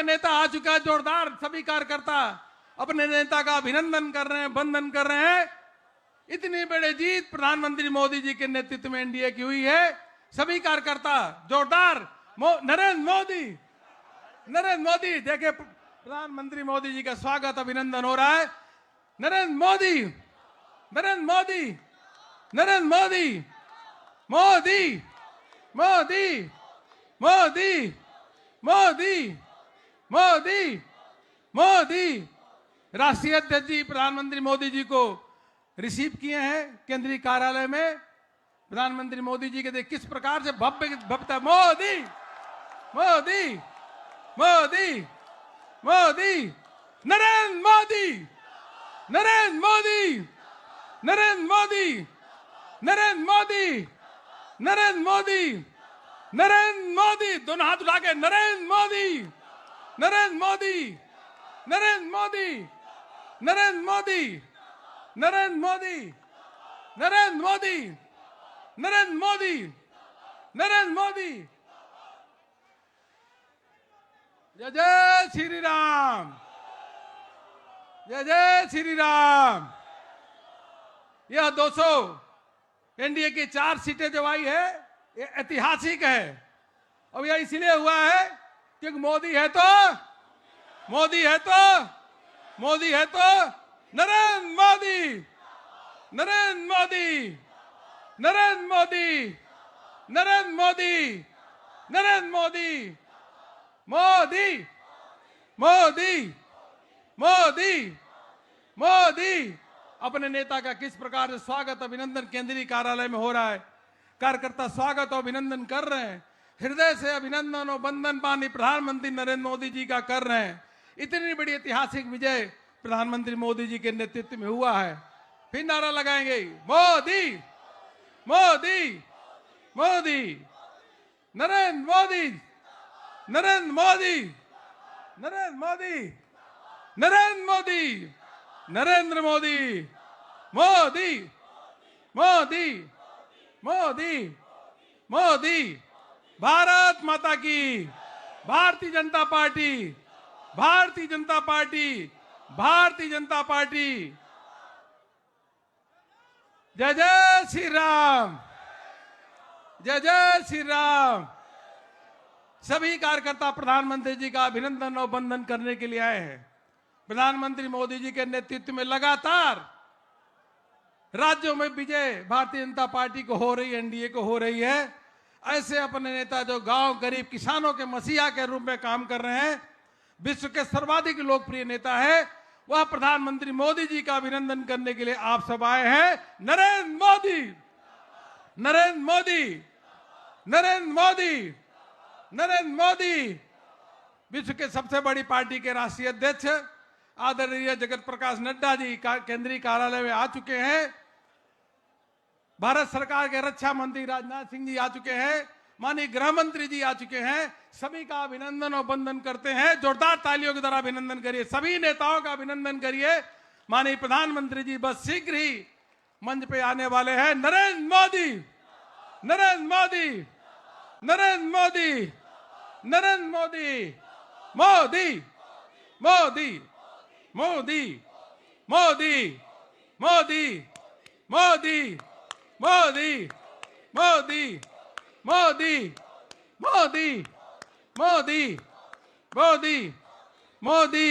नेता आ चुका है। जोरदार सभी कार्यकर्ता अपने नेता का अभिनंदन कर रहे हैं, वंदन कर रहे हैं। इतनी बड़ी जीत प्रधानमंत्री मोदी जी के नेतृत्व में एनडीए की हुई है। सभी कार्यकर्ता जोरदार नरेंद्र मोदी देखिए, प्रधानमंत्री मोदी जी का स्वागत अभिनंदन हो रहा है। नरेंद्र मोदी, नरेंद्र मोदी, नरेंद्र मोदी, मोदी, मोदी, मोदी, मोदी, मोदी, मोदी। राष्ट्रीय अध्यक्ष जी प्रधानमंत्री मोदी जी को रिसीव किए हैं केंद्रीय कार्यालय में। प्रधानमंत्री मोदी जी के देख किस प्रकार से भव्यता। मोदी, मोदी, मोदी, मोदी, नरेंद्र मोदी, नरेंद्र मोदी, नरेंद्र मोदी, नरेंद्र मोदी, नरेंद्र मोदी, नरेंद्र मोदी। दोनों हाथ उठा के नरेंद्र मोदी, नरेंद्र मोदी, नरेंद्र मोदी, नरेंद्र मोदी, नरेंद्र मोदी, नरेंद्र मोदी, नरेंद्र मोदी, नरेंद्र मोदी। जय जय श्री राम, जय जय श्री राम। यह 200 एनडीए की 4 सीटें जो आई है ये ऐतिहासिक है। अब यह इसलिए हुआ है क्योंकि मोदी है तो, मोदी है तो, मोदी है तो नरेंद्र मोदी, नरेंद्र मोदी, नरेंद्र मोदी, नरेंद्र मोदी, नरेंद्र मोदी, मोदी, मोदी, मोदी, मोदी। अपने नेता का किस प्रकार से स्वागत अभिनंदन केंद्रीय कार्यालय में हो रहा है। कार्यकर्ता स्वागत और अभिनंदन कर रहे हैं। हृदय से अभिनंदन और वंदन पानी प्रधानमंत्री नरेंद्र मोदी जी का कर रहे हैं। इतनी बड़ी ऐतिहासिक विजय प्रधानमंत्री मोदी जी के नेतृत्व में हुआ है। फिर नारा लगाएंगे मोदी, मोदी, मोदी, नरेंद्र मोदी, नरेंद्र मोदी, नरेंद्र मोदी, नरेंद्र मोदी, नरेंद्र मोदी, मोदी, मोदी, मोदी, मोदी। भारत माता की, Bharatiya Janata party, Bharatiya Janata party, Bharatiya Janata party. जय जय श्री राम, जय जय श्री राम। सभी कार्यकर्ता प्रधानमंत्री जी का अभिनंदन और वंदन करने के लिए आए हैं। प्रधानमंत्री मोदी जी के नेतृत्व में लगातार राज्यों में विजय भारतीय जनता पार्टी को हो रही है, एनडीए को हो रही है। ऐसे अपने नेता जो गांव गरीब किसानों के मसीहा के रूप में काम कर रहे हैं, विश्व के सर्वाधिक लोकप्रिय नेता है, वह प्रधानमंत्री मोदी जी का अभिनंदन करने के लिए आप सब आए हैं। नरेंद्र मोदी, नरेंद्र मोदी, नरेंद्र मोदी, नरेंद्र मोदी। विश्व के सबसे बड़ी पार्टी के राष्ट्रीय अध्यक्ष आदरणीय जगत प्रकाश नड्डा जी केंद्रीय कार्यालय में आ चुके हैं। भारत सरकार के रक्षा मंत्री राजनाथ सिंह जी आ चुके हैं। माननीय गृह मंत्री जी आ चुके हैं। सभी का अभिनंदन और वंदन करते हैं। जोरदार तालियों के द्वारा अभिनंदन करिए। सभी नेताओं का अभिनंदन करिए। माननीय प्रधानमंत्री जी बस शीघ्र ही मंच पे आने वाले हैं। नरेंद्र मोदी, नरेंद्र मोदी, नरेंद्र मोदी, नरेंद्र मोदी, मोदी, मोदी, मोदी, मोदी, मोदी, मोदी, मोदी, मोदी, मोदी, मोदी, मोदी, मोदी, मोदी,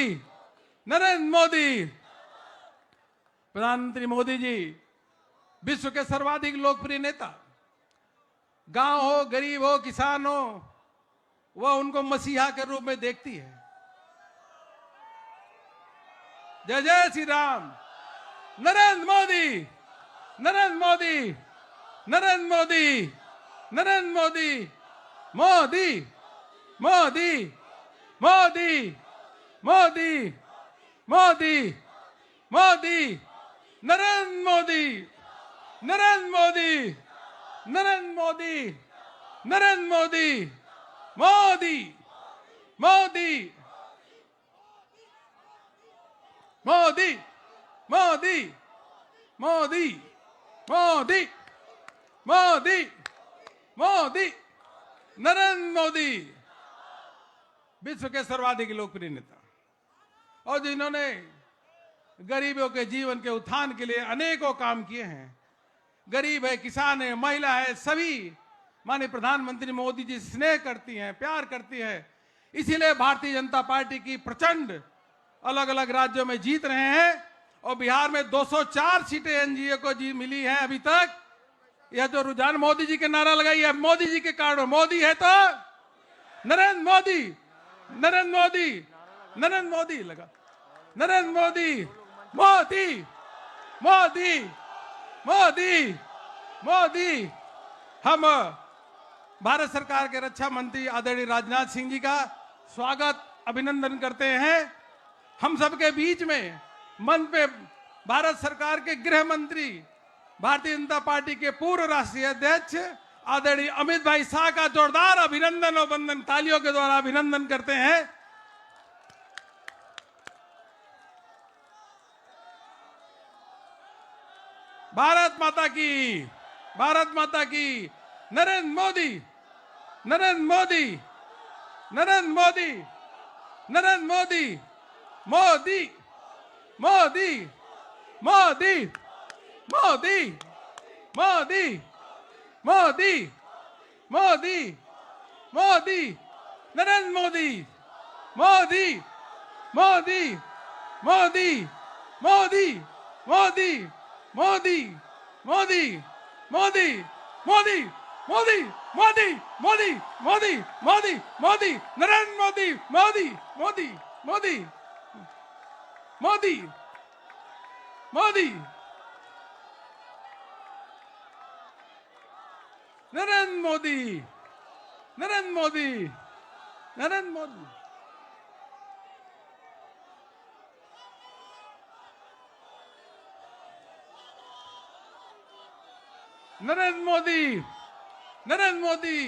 नरेंद्र मोदी। प्रधानमंत्री मोदी जी विश्व के सर्वाधिक लोकप्रिय नेता। गांव हो, गरीब हो, किसान हो, वह उनको मसीहा के रूप में देखती है। जय जय श्री राम। नरेंद्र मोदी, नरेंद्र मोदी, नरेंद्र मोदी, नरेंद्र मोदी, मोदी, मोदी, मोदी, मोदी, मोदी, मोदी, नरेंद्र मोदी, नरेंद्र मोदी, नरेंद्र मोदी, नरेंद्र मोदी, मोदी, मोदी, मोदी, मोदी, मोदी, मोदी, मोदी, मोदी, नरेंद्र मोदी, विश्व के सर्वाधिक लोकप्रिय नेता, और जिन्होंने गरीबों के जीवन के उत्थान के लिए अनेकों काम किए हैं। गरीब है, किसान है, महिला है, सभी माननीय प्रधानमंत्री मोदी जी स्नेह करती हैं, प्यार करती है। इसीलिए भारतीय जनता पार्टी की प्रचंड अलग अलग राज्यों में जीत रहे हैं, और बिहार में 204 सीटें एनडीए को मिली है अभी तक। यह जो रुझान मोदी जी के नारा लगाई है, मोदी जी के कारण, मोदी है तो नरेंद्र मोदी, नरेंद्र मोदी, नरेंद्र मोदी लगा, नरेंद्र मोदी, मोदी, मोदी, मोदी, मोदी। हम भारत सरकार के रक्षा मंत्री आदरणीय राजनाथ सिंह जी का स्वागत, अभिनंदन करते हैं। हम सबके बीच में मंच पे भारत सरकार के गृह मंत्री, भारतीय जनता पार्टी के पूर्व राष्ट्रीय अध्यक्ष आदरणीय अमित भाई शाह का जोरदार अभिनंदन और वंदन तालियों के द्वारा अभिनंदन करते हैं। भारत माता की, भारत माता की। नरेंद्र मोदी, नरेंद्र मोदी, नरेंद्र मोदी, नरेंद्र मोदी, मोदी, मोदी, मोदी, मोदी, मोदी, मोदी, मोदी, मोदी, नरेंद्र मोदी, मोदी, मोदी, मोदी, मोदी, मोदी, मोदी, मोदी, मोदी, मोदी, मोदी, मोदी, मोदी, मोदी, मोदी, मोदी, नरेंद्र मोदी, मोदी, मोदी, मोदी, मोदी, मोदी, नरेंद्र मोदी, नरेंद्र मोदी, नरेंद्र मोदी। नरेंद्र मोदी, नरेंद्र मोदी,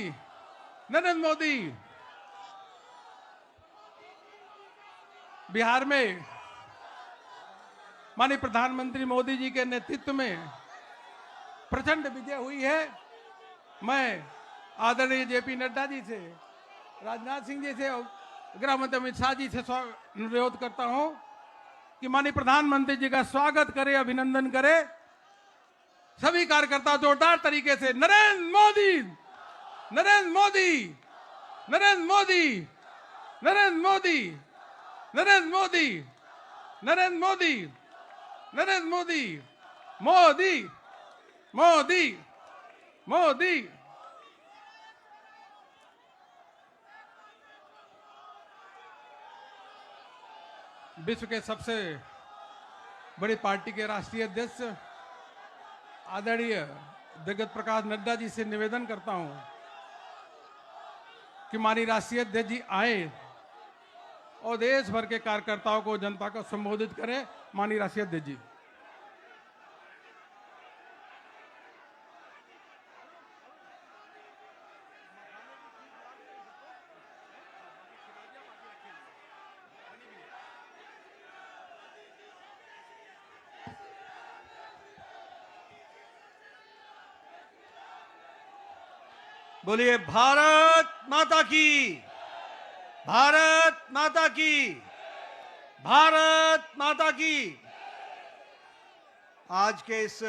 नरेंद्र मोदी। बिहार में माननीय प्रधानमंत्री मोदी जी के नेतृत्व में प्रचंड विजय हुई है। मैं आदरणीय जेपी नड्डा जी से, राजनाथ सिंह जी से और गृह मंत्री अमित शाह जी से अनुरोध करता हूं कि माननीय प्रधानमंत्री जी का स्वागत करें, अभिनंदन करें। सभी कार्यकर्ता जोरदार तरीके से नरेंद्र मोदी, नरेंद्र मोदी, नरेंद्र मोदी, नरेंद्र मोदी, नरेंद्र मोदी, नरेंद्र मोदी, नरेंद्र मोदी, मोदी, मोदी, मोदी। विश्व के सबसे बड़ी पार्टी के राष्ट्रीय अध्यक्ष आदरणीय जगत प्रकाश नड्डा जी से निवेदन करता हूं कि माननीय राष्ट्रीय अध्यक्ष जी आए और देश भर के कार्यकर्ताओं को, जनता को संबोधित करें। माननीय राष्ट्रीय अध्यक्ष जी। बोलिए भारत माता की, भारत माता की, भारत माता की। आज के इस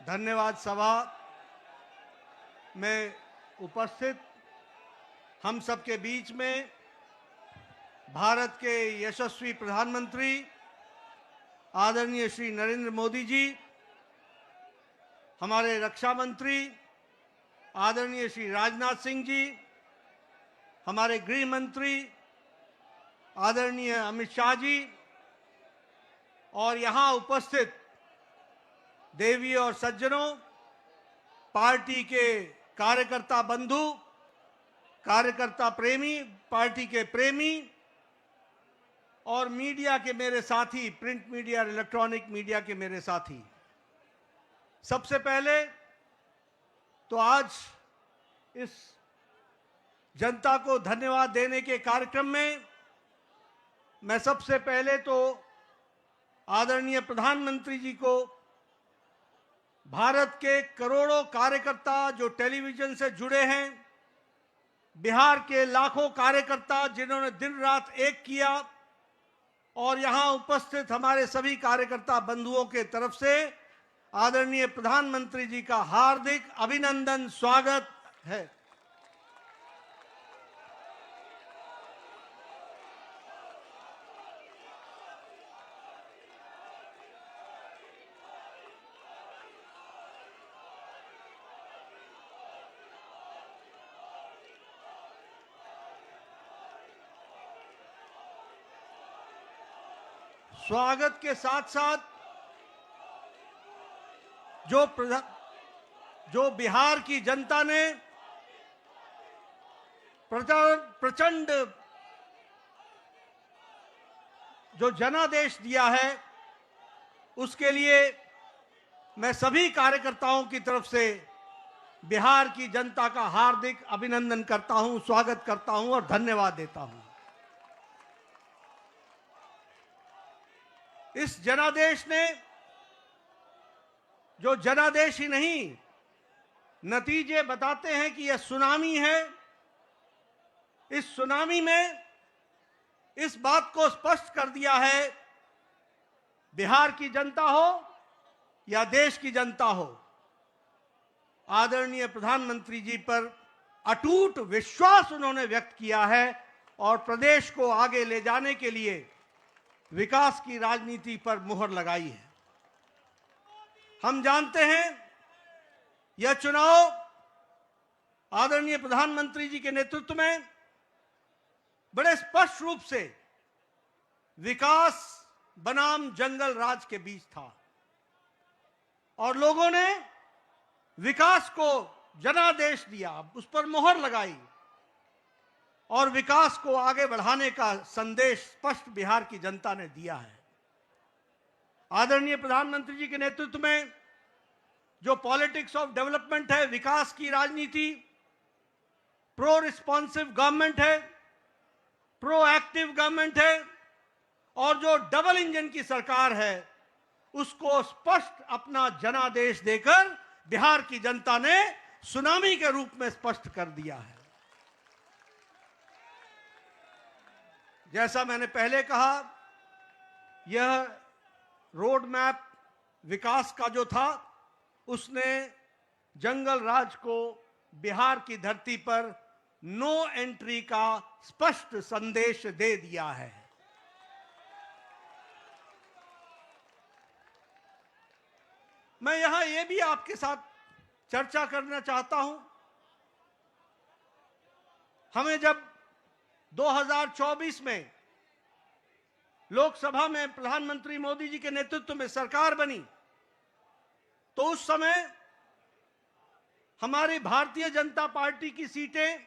धन्यवाद सभा में उपस्थित हम सबके बीच में भारत के यशस्वी प्रधानमंत्री आदरणीय श्री नरेंद्र मोदी जी, हमारे रक्षा मंत्री आदरणीय श्री राजनाथ सिंह जी, हमारे गृह मंत्री आदरणीय अमित शाह जी, और यहाँ उपस्थित देवी और सज्जनों, पार्टी के कार्यकर्ता बंधु, कार्यकर्ता प्रेमी, पार्टी के प्रेमी और मीडिया के मेरे साथी, प्रिंट मीडिया और इलेक्ट्रॉनिक मीडिया के मेरे साथी। सबसे पहले तो आज इस जनता को धन्यवाद देने के कार्यक्रम में मैं सबसे पहले तो आदरणीय प्रधानमंत्री जी को, भारत के करोड़ों कार्यकर्ता जो टेलीविजन से जुड़े हैं, बिहार के लाखों कार्यकर्ता जिन्होंने दिन रात एक किया और यहां उपस्थित हमारे सभी कार्यकर्ता बंधुओं के तरफ से आदरणीय प्रधानमंत्री जी का हार्दिक अभिनंदन स्वागत है। स्वागत के साथ साथ जो बिहार की जनता ने प्रचंड जो जनादेश दिया है, उसके लिए मैं सभी कार्यकर्ताओं की तरफ से बिहार की जनता का हार्दिक अभिनंदन करता हूं, स्वागत करता हूं और धन्यवाद देता हूं। इस जनादेश ने, जो जनादेश ही नहीं, नतीजे बताते हैं कि यह सुनामी है। इस सुनामी में इस बात को स्पष्ट कर दिया है, बिहार की जनता हो या देश की जनता हो, आदरणीय प्रधानमंत्री जी पर अटूट विश्वास उन्होंने व्यक्त किया है और प्रदेश को आगे ले जाने के लिए विकास की राजनीति पर मुहर लगाई है। हम जानते हैं यह चुनाव आदरणीय प्रधानमंत्री जी के नेतृत्व में बड़े स्पष्ट रूप से विकास बनाम जंगल राज के बीच था और लोगों ने विकास को जनादेश दिया, उस पर मुहर लगाई और विकास को आगे बढ़ाने का संदेश स्पष्ट बिहार की जनता ने दिया है। आदरणीय प्रधानमंत्री जी के नेतृत्व में जो पॉलिटिक्स ऑफ डेवलपमेंट है, विकास की राजनीति, प्रो रिस्पॉन्सिव गवर्नमेंट है, प्रो एक्टिव गवर्नमेंट है और जो डबल इंजन की सरकार है, उसको स्पष्ट अपना जनादेश देकर बिहार की जनता ने सुनामी के रूप में स्पष्ट कर दिया है। जैसा मैंने पहले कहा, यह रोड मैप विकास का जो था, उसने जंगल राज को बिहार की धरती पर नो एंट्री का स्पष्ट संदेश दे दिया है। मैं यहां यह भी आपके साथ चर्चा करना चाहता हूं, हमें जब 2024 में लोकसभा में प्रधानमंत्री मोदी जी के नेतृत्व में सरकार बनी, तो उस समय हमारी भारतीय जनता पार्टी की सीटें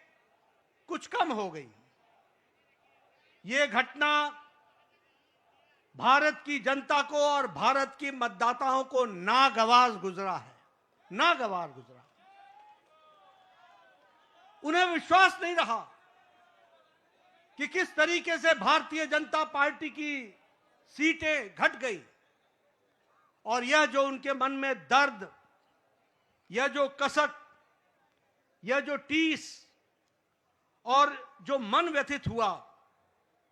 कुछ कम हो गई। ये घटना भारत की जनता को और भारत की मतदाताओं को नागवार गुजरा है, नागवार गुजरा। उन्हें विश्वास नहीं रहा कि किस तरीके से भारतीय जनता पार्टी की सीटें घट गई और यह जो उनके मन में दर्द, यह जो कसक, यह जो टीस और जो मन व्यथित हुआ,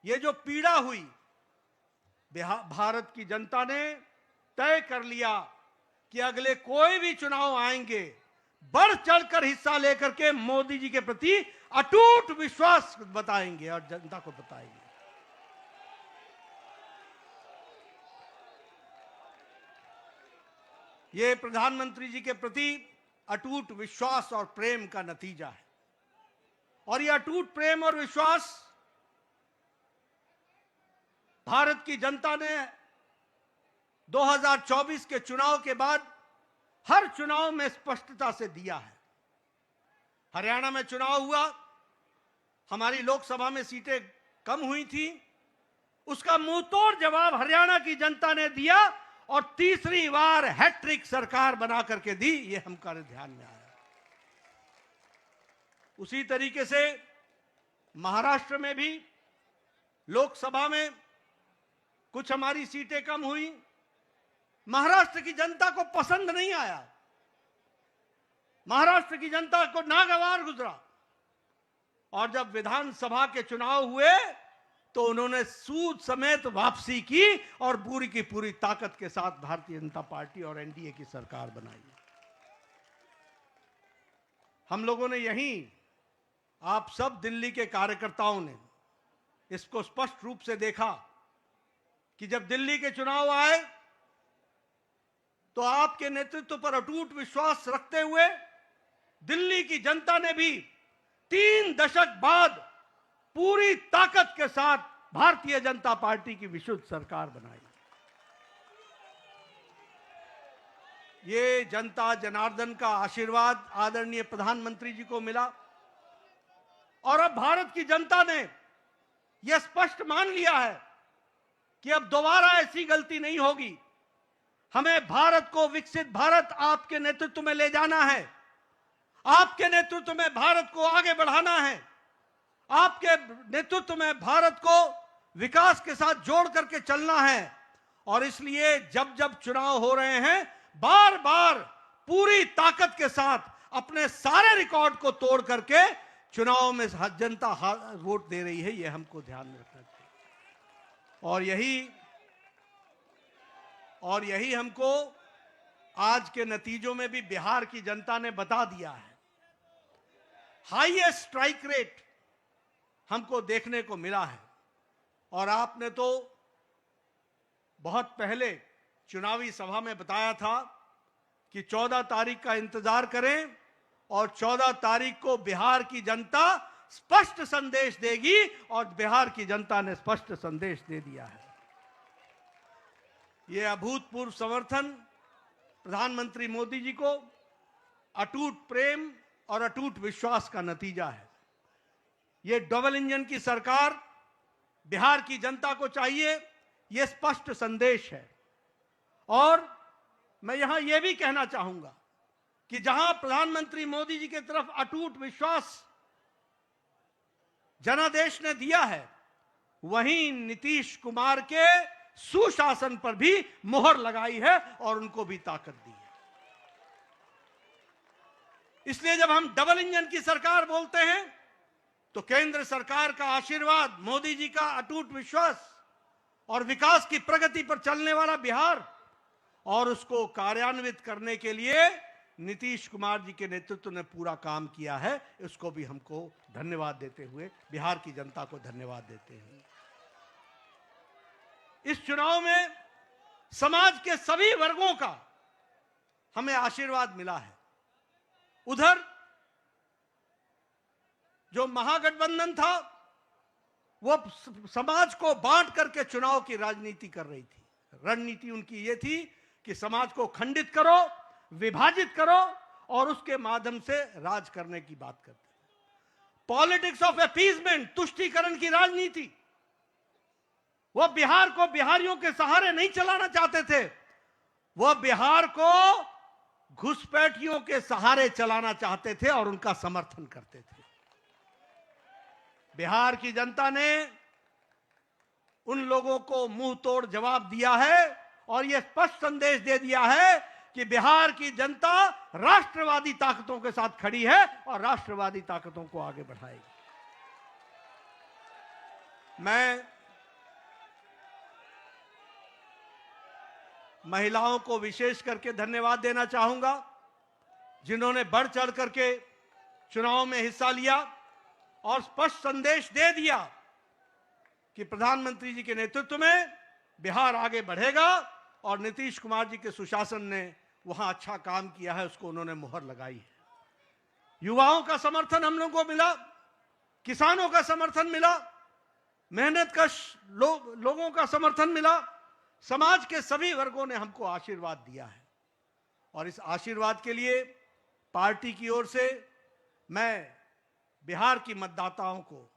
यह जो पीड़ा हुई, भारत की जनता ने तय कर लिया कि अगले कोई भी चुनाव आएंगे, बढ़ चढ़कर हिस्सा लेकर के मोदी जी के प्रति अटूट विश्वास बताएंगे और जनता को बताएंगे। ये प्रधानमंत्री जी के प्रति अटूट विश्वास और प्रेम का नतीजा है और ये अटूट प्रेम और विश्वास भारत की जनता ने 2024 के चुनाव के बाद हर चुनाव में स्पष्टता से दिया है। हरियाणा में चुनाव हुआ, हमारी लोकसभा में सीटें कम हुई थी, उसका मुंहतोड़ जवाब हरियाणा की जनता ने दिया और तीसरी बार हैट्रिक सरकार बना करके दी, ये हमारे ध्यान में आया। उसी तरीके से महाराष्ट्र में भी लोकसभा में कुछ हमारी सीटें कम हुई, महाराष्ट्र की जनता को पसंद नहीं आया, महाराष्ट्र की जनता को नागवार गुजरा और जब विधानसभा के चुनाव हुए तो उन्होंने सूद समेत वापसी की और पूरी की पूरी ताकत के साथ भारतीय जनता पार्टी और एनडीए की सरकार बनाई। हम लोगों ने यहीं, आप सब दिल्ली के कार्यकर्ताओं ने इसको स्पष्ट रूप से देखा कि जब दिल्ली के चुनाव आए तो आपके नेतृत्व पर अटूट विश्वास रखते हुए दिल्ली की जनता ने भी 3 दशक बाद पूरी ताकत के साथ भारतीय जनता पार्टी की विशुद्ध सरकार बनाई। ये जनता जनार्दन का आशीर्वाद आदरणीय प्रधानमंत्री जी को मिला और अब भारत की जनता ने यह स्पष्ट मान लिया है कि अब दोबारा ऐसी गलती नहीं होगी। हमें भारत को विकसित भारत आपके नेतृत्व में ले जाना है, आपके नेतृत्व में भारत को आगे बढ़ाना है, आपके नेतृत्व में भारत को विकास के साथ जोड़ करके चलना है। और इसलिए जब जब चुनाव हो रहे हैं बार बार पूरी ताकत के साथ अपने सारे रिकॉर्ड को तोड़ करके चुनाव में जनता वोट दे रही है, यह हमको ध्यान में रखना चाहिए। और यही हमको आज के नतीजों में भी बिहार की जनता ने बता दिया है। हाईएस्ट स्ट्राइक रेट हमको देखने को मिला है। और आपने तो बहुत पहले चुनावी सभा में बताया था कि 14 तारीख का इंतजार करें और 14 तारीख को बिहार की जनता स्पष्ट संदेश देगी और बिहार की जनता ने स्पष्ट संदेश दे दिया है। यह अभूतपूर्व समर्थन प्रधानमंत्री मोदी जी को अटूट प्रेम और अटूट विश्वास का नतीजा है। यह डबल इंजन की सरकार बिहार की जनता को चाहिए, यह स्पष्ट संदेश है। और मैं यहां यह भी कहना चाहूंगा कि जहां प्रधानमंत्री मोदी जी की तरफ अटूट विश्वास जनादेश ने दिया है, वहीं नीतीश कुमार के सुशासन पर भी मोहर लगाई है और उनको भी ताकत दी है। इसलिए जब हम डबल इंजन की सरकार बोलते हैं तो केंद्र सरकार का आशीर्वाद, मोदी जी का अटूट विश्वास और विकास की प्रगति पर चलने वाला बिहार और उसको कार्यान्वित करने के लिए नीतीश कुमार जी के नेतृत्व ने पूरा काम किया है। इसको भी हमको धन्यवाद देते हुए बिहार की जनता को धन्यवाद देते हैं। इस चुनाव में समाज के सभी वर्गों का हमें आशीर्वाद मिला है। उधर जो महागठबंधन था वो समाज को बांट करके चुनाव की राजनीति कर रही थी। रणनीति उनकी ये थी कि समाज को खंडित करो, विभाजित करो और उसके माध्यम से राज करने की बात करते थे। पॉलिटिक्स ऑफ अपीजमेंट, तुष्टीकरण की राजनीति। वो बिहार को बिहारियों के सहारे नहीं चलाना चाहते थे, वो बिहार को घुसपैठियों के सहारे चलाना चाहते थे और उनका समर्थन करते थे। बिहार की जनता ने उन लोगों को मुंह तोड़ जवाब दिया है और यह स्पष्ट संदेश दे दिया है कि बिहार की जनता राष्ट्रवादी ताकतों के साथ खड़ी है और राष्ट्रवादी ताकतों को आगे बढ़ाएगी। मैं महिलाओं को विशेष करके धन्यवाद देना चाहूंगा, जिन्होंने बढ़ चढ़ करके चुनाव में हिस्सा लिया और स्पष्ट संदेश दे दिया कि प्रधानमंत्री जी के नेतृत्व में बिहार आगे बढ़ेगा और नीतीश कुमार जी के सुशासन ने वहां अच्छा काम किया है, उसको उन्होंने मुहर लगाई है। युवाओं का समर्थन हम लोगों को मिला, किसानों का समर्थन मिला, मेहनत का लोगों का समर्थन मिला, समाज के सभी वर्गों ने हमको आशीर्वाद दिया है। और इस आशीर्वाद के लिए पार्टी की ओर से मैं बिहार की मतदाताओं को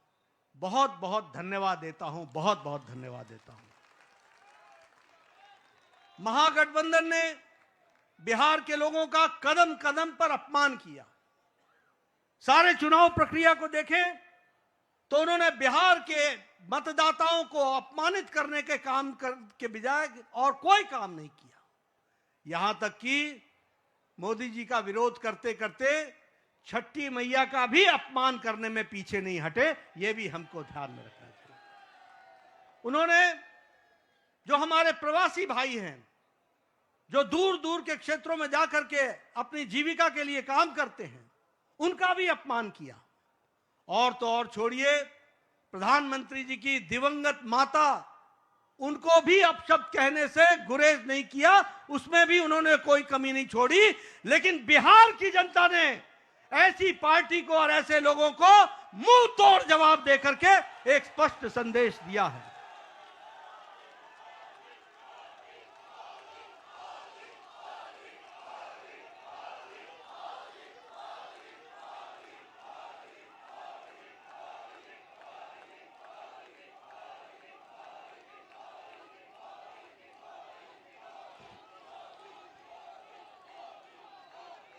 बहुत बहुत धन्यवाद देता हूं, बहुत बहुत धन्यवाद देता हूं। महागठबंधन ने बिहार के लोगों का कदम कदम पर अपमान किया। सारे चुनाव प्रक्रिया को देखें तो उन्होंने बिहार के मतदाताओं को अपमानित करने के काम के बजाय और कोई काम नहीं किया। यहां तक कि मोदी जी का विरोध करते करते छठी मैया का भी अपमान करने में पीछे नहीं हटे, यह भी हमको ध्यान में रखना चाहिए। उन्होंने, जो हमारे प्रवासी भाई हैं, जो दूर दूर के क्षेत्रों में जाकर के अपनी जीविका के लिए काम करते हैं, उनका भी अपमान किया। और तो और छोड़िए, प्रधानमंत्री जी की दिवंगत माता, उनको भी अपशब्द कहने से गुरेज नहीं किया, उसमें भी उन्होंने कोई कमी नहीं छोड़ी। लेकिन बिहार की जनता ने ऐसी पार्टी को और ऐसे लोगों को मुंह तोड़ जवाब देकर के एक स्पष्ट संदेश दिया है।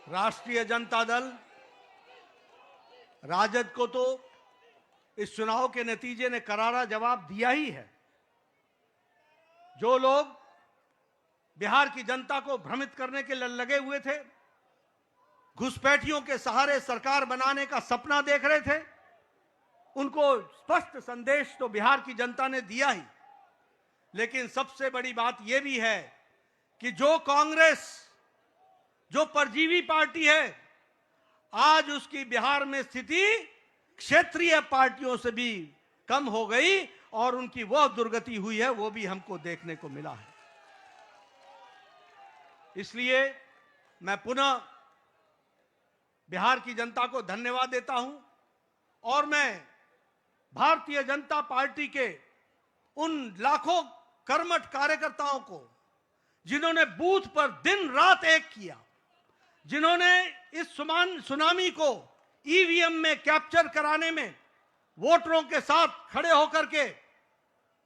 राष्ट्रीय जनता दल, राजद को तो इस चुनाव के नतीजे ने करारा जवाब दिया ही है। जो लोग बिहार की जनता को भ्रमित करने के लिए लगे हुए थे, घुसपैठियों के सहारे सरकार बनाने का सपना देख रहे थे, उनको स्पष्ट संदेश तो बिहार की जनता ने दिया ही। लेकिन सबसे बड़ी बात यह भी है कि जो कांग्रेस, जो परजीवी पार्टी है, आज उसकी बिहार में स्थिति क्षेत्रीय पार्टियों से भी कम हो गई और उनकी वह दुर्गति हुई है, वो भी हमको देखने को मिला है। इसलिए मैं पुनः बिहार की जनता को धन्यवाद देता हूं और मैं भारतीय जनता पार्टी के उन लाखों कर्मठ कार्यकर्ताओं को, जिन्होंने बूथ पर दिन रात एक किया, जिन्होंने इस सुनामी को ईवीएम में कैप्चर कराने में वोटरों के साथ खड़े होकर के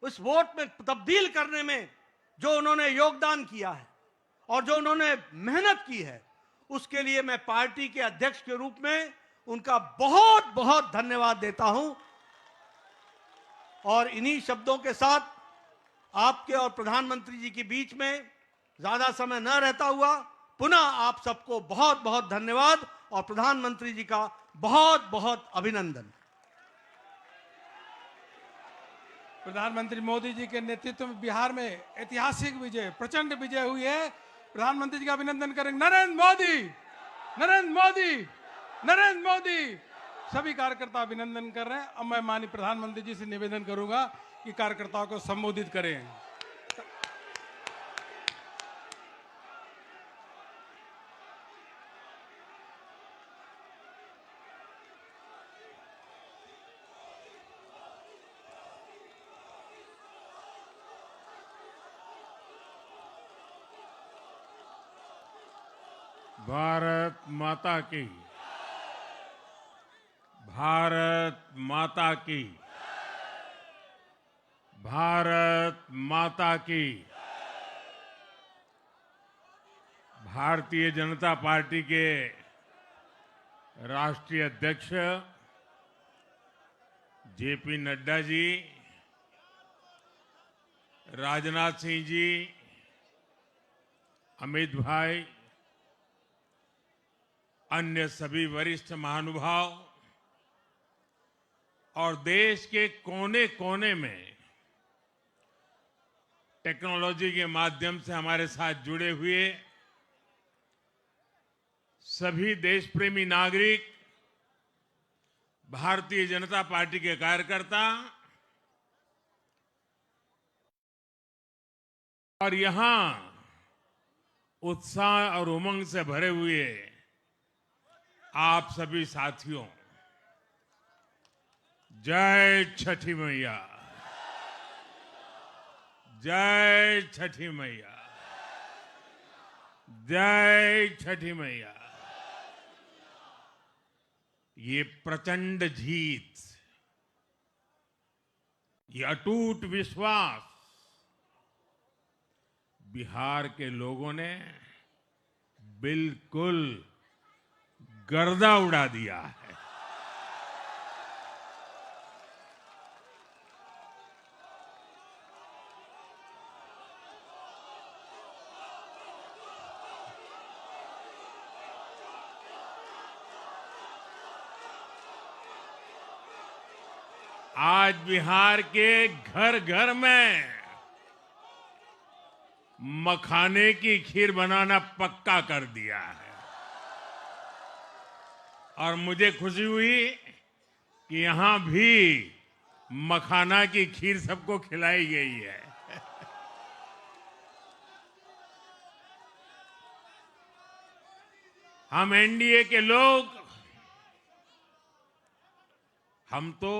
उस वोट में तब्दील करने में जो उन्होंने योगदान किया है और जो उन्होंने मेहनत की है, उसके लिए मैं पार्टी के अध्यक्ष के रूप में उनका बहुत बहुत धन्यवाद देता हूं। और इन्हीं शब्दों के साथ आपके और प्रधानमंत्री जी के बीच में ज्यादा समय न रहता हुआ पुनः आप सबको बहुत बहुत धन्यवाद और प्रधानमंत्री जी का बहुत बहुत अभिनंदन। प्रधानमंत्री मोदी जी के नेतृत्व में बिहार में ऐतिहासिक विजय, प्रचंड विजय हुई है। प्रधानमंत्री जी का अभिनंदन करेंगे। नरेंद्र मोदी, नरेंद्र मोदी, नरेंद्र मोदी। सभी कार्यकर्ता अभिनंदन कर रहे हैं। अब मैं माननीय प्रधानमंत्री जी से निवेदन करूंगा कि कार्यकर्ताओं को संबोधित करें। भारत माता की, भारत माता की, भारत माता की। भारतीय जनता पार्टी के राष्ट्रीय अध्यक्ष जेपी नड्डा जी, राजनाथ सिंह जी, अमित भाई, अन्य सभी वरिष्ठ महानुभाव और देश के कोने कोने में टेक्नोलॉजी के माध्यम से हमारे साथ जुड़े हुए सभी देशप्रेमी नागरिक, भारतीय जनता पार्टी के कार्यकर्ता और यहां उत्साह और उमंग से भरे हुए आप सभी साथियों, जय छठी मैया, जय छठी मैया, जय छठी मैया। ये प्रचंड जीत, ये अटूट विश्वास बिहार के लोगों ने बिल्कुल गर्दा उड़ा दिया है। आज बिहार के घर घर में मखाने की खीर बनाना पक्का कर दिया है। और मुझे खुशी हुई कि यहां भी मखाना की खीर सबको खिलाई गई है। हम एनडीए के लोग, हम तो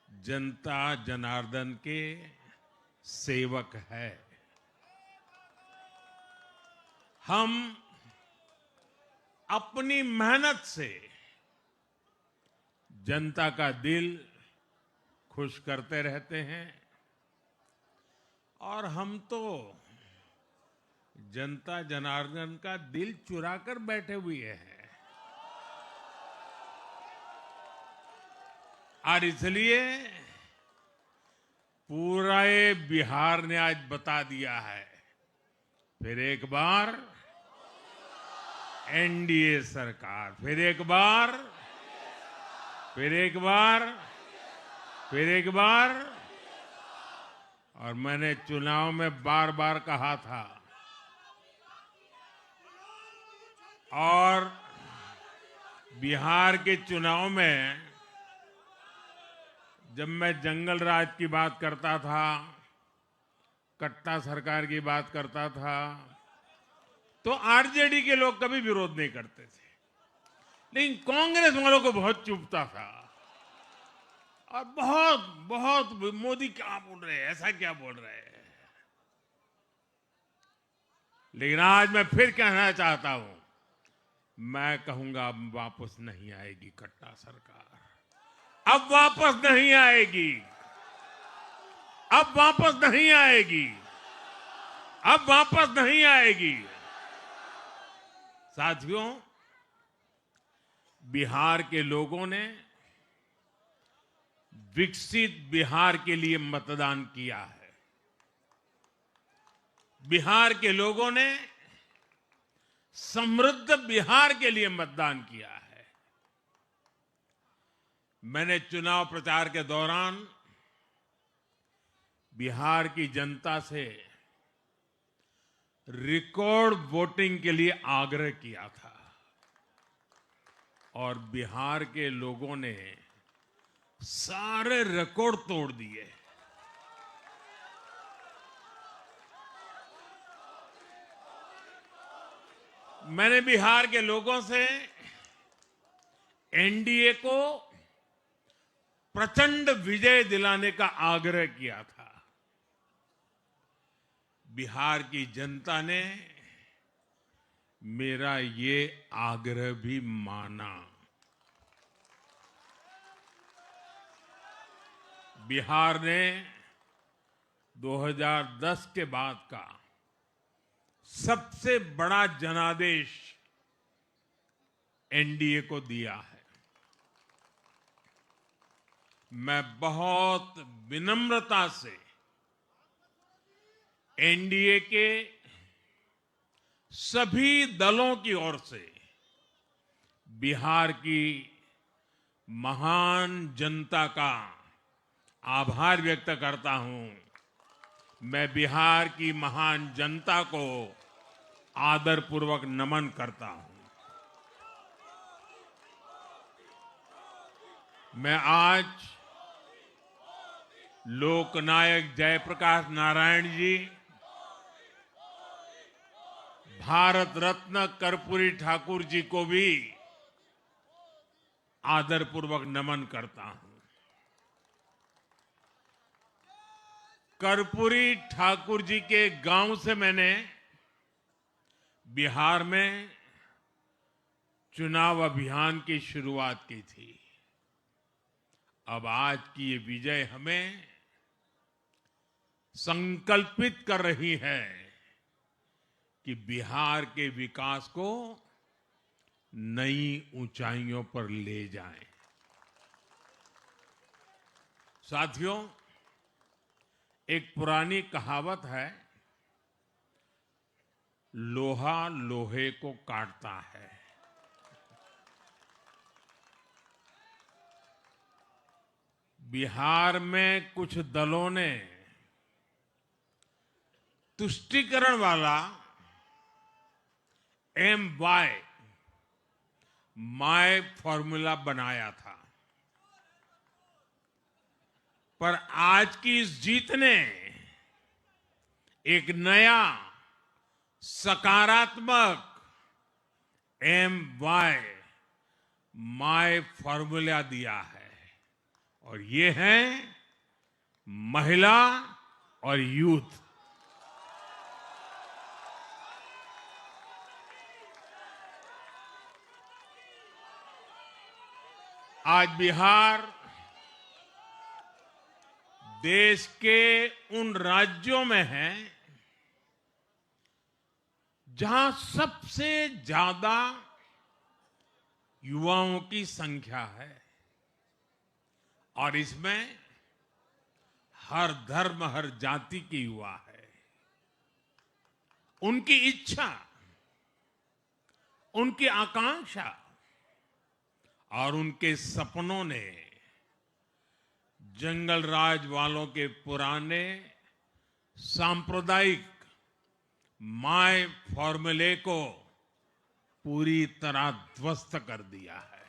जनता जनार्दन के सेवक है। हम अपनी मेहनत से जनता का दिल खुश करते रहते हैं और हम तो जनता जनार्दन का दिल चुरा कर बैठे हुए हैं। और इसलिए पूरा ये बिहार ने आज बता दिया है, फिर एक बार एनडीए सरकार, फिर एक बार, फिर एक बार, फिर एक बार। और मैंने चुनाव में बार बार कहा था, और बिहार के चुनाव में जब मैं जंगल राज की बात करता था, कट्टा सरकार की बात करता था, तो आरजेडी के लोग कभी विरोध नहीं करते थे, लेकिन कांग्रेस वालों को बहुत चुभता था और बहुत बहुत मोदी क्या बोल रहे हैं, ऐसा क्या बोल रहे हैं। लेकिन आज मैं फिर कहना चाहता हूं, मैं कहूंगा अब वापस नहीं आएगी कट्टा सरकार, अब वापस नहीं आएगी, अब वापस नहीं आएगी, अब वापस नहीं आएगी। साथियों, बिहार के लोगों ने विकसित बिहार के लिए मतदान किया है। बिहार के लोगों ने समृद्ध बिहार के लिए मतदान किया है। मैंने चुनाव प्रचार के दौरान बिहार की जनता से रिकॉर्ड वोटिंग के लिए आग्रह किया था और बिहार के लोगों ने सारे रिकॉर्ड तोड़ दिए। मैंने बिहार के लोगों से एनडीए को प्रचंड विजय दिलाने का आग्रह किया था। बिहार की जनता ने मेरा ये आग्रह भी माना। बिहार ने 2010 के बाद का सबसे बड़ा जनादेश एनडीए को दिया है। मैं बहुत विनम्रता से एनडीए के सभी दलों की ओर से बिहार की महान जनता का आभार व्यक्त करता हूं। मैं बिहार की महान जनता को आदरपूर्वक नमन करता हूं। मैं आज लोकनायक जयप्रकाश नारायण जी, भारत रत्न कर्पूरी ठाकुर जी को भी आदरपूर्वक नमन करता हूं। कर्पूरी ठाकुर जी के गांव से मैंने बिहार में चुनाव अभियान की शुरुआत की थी। अब आज की ये विजय हमें संकल्पित कर रही है कि बिहार के विकास को नई ऊंचाइयों पर ले जाएं। साथियों, एक पुरानी कहावत है, लोहा लोहे को काटता है। बिहार में कुछ दलों ने तुष्टीकरण वाला MY माय फॉर्मूला बनाया था, पर आज की इस जीत ने एक नया सकारात्मक MY माय फॉर्मूला दिया है, और ये है महिला और यूथ। आज बिहार देश के उन राज्यों में है जहां सबसे ज्यादा युवाओं की संख्या है, और इसमें हर धर्म हर जाति के युवा है। उनकी इच्छा, उनकी आकांक्षा और उनके सपनों ने जंगल राज वालों के पुराने सांप्रदायिक माय फॉर्मूले को पूरी तरह ध्वस्त कर दिया है।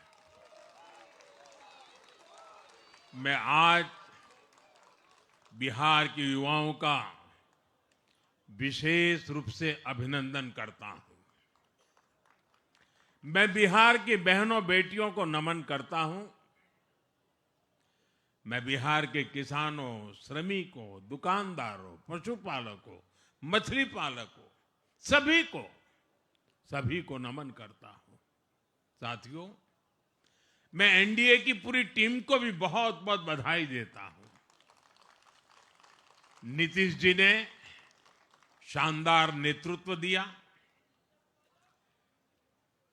मैं आज बिहार के युवाओं का विशेष रूप से अभिनंदन करता हूं। मैं बिहार की बहनों बेटियों को नमन करता हूं। मैं बिहार के किसानों, श्रमिकों, दुकानदारों, पशुपालकों, मछली पालकों, सभी को नमन करता हूं। साथियों, मैं एनडीए की पूरी टीम को भी बहुत बहुत बधाई देता हूं। नीतीश जी ने शानदार नेतृत्व दिया।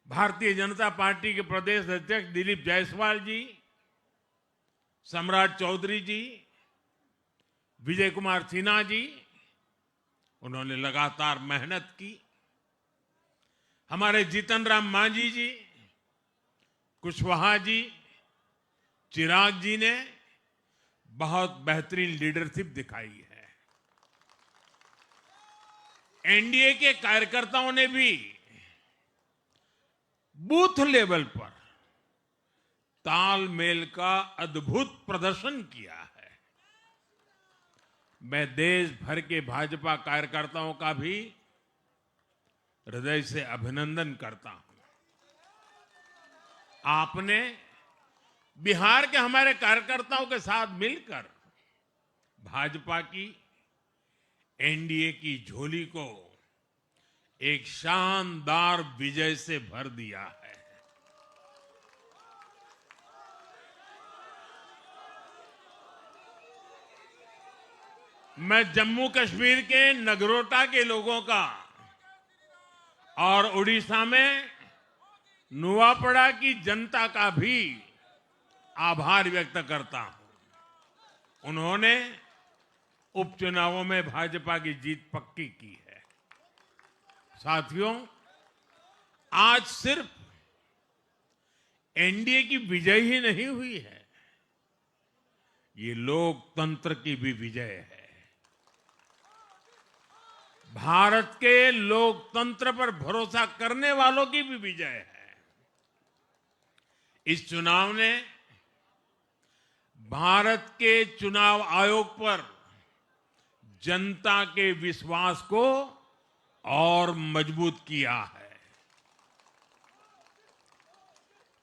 भारतीय जनता पार्टी के प्रदेश अध्यक्ष दिलीप जायसवाल जी, सम्राट चौधरी जी, विजय कुमार सिन्हा जी, उन्होंने लगातार मेहनत की। हमारे जीतन राम मांझी जी, कुशवाहा जी, चिराग जी ने बहुत बेहतरीन लीडरशिप दिखाई है। एनडीए के कार्यकर्ताओं ने भी बूथ लेवल पर तालमेल का अद्भुत प्रदर्शन किया है। मैं देश भर के भाजपा कार्यकर्ताओं का भी हृदय से अभिनंदन करता हूं। आपने बिहार के हमारे कार्यकर्ताओं के साथ मिलकर भाजपा की एनडीए की झोली को एक शानदार विजय से भर दिया है। मैं जम्मू कश्मीर के नगरोटा के लोगों का और उड़ीसा में नुआपड़ा की जनता का भी आभार व्यक्त करता हूं। उन्होंने उपचुनावों में भाजपा की जीत पक्की की है। साथियों, आज सिर्फ एनडीए की विजय ही नहीं हुई है, ये लोकतंत्र की भी विजय है। भारत के लोकतंत्र पर भरोसा करने वालों की भी विजय है। इस चुनाव ने भारत के चुनाव आयोग पर जनता के विश्वास को और मजबूत किया है।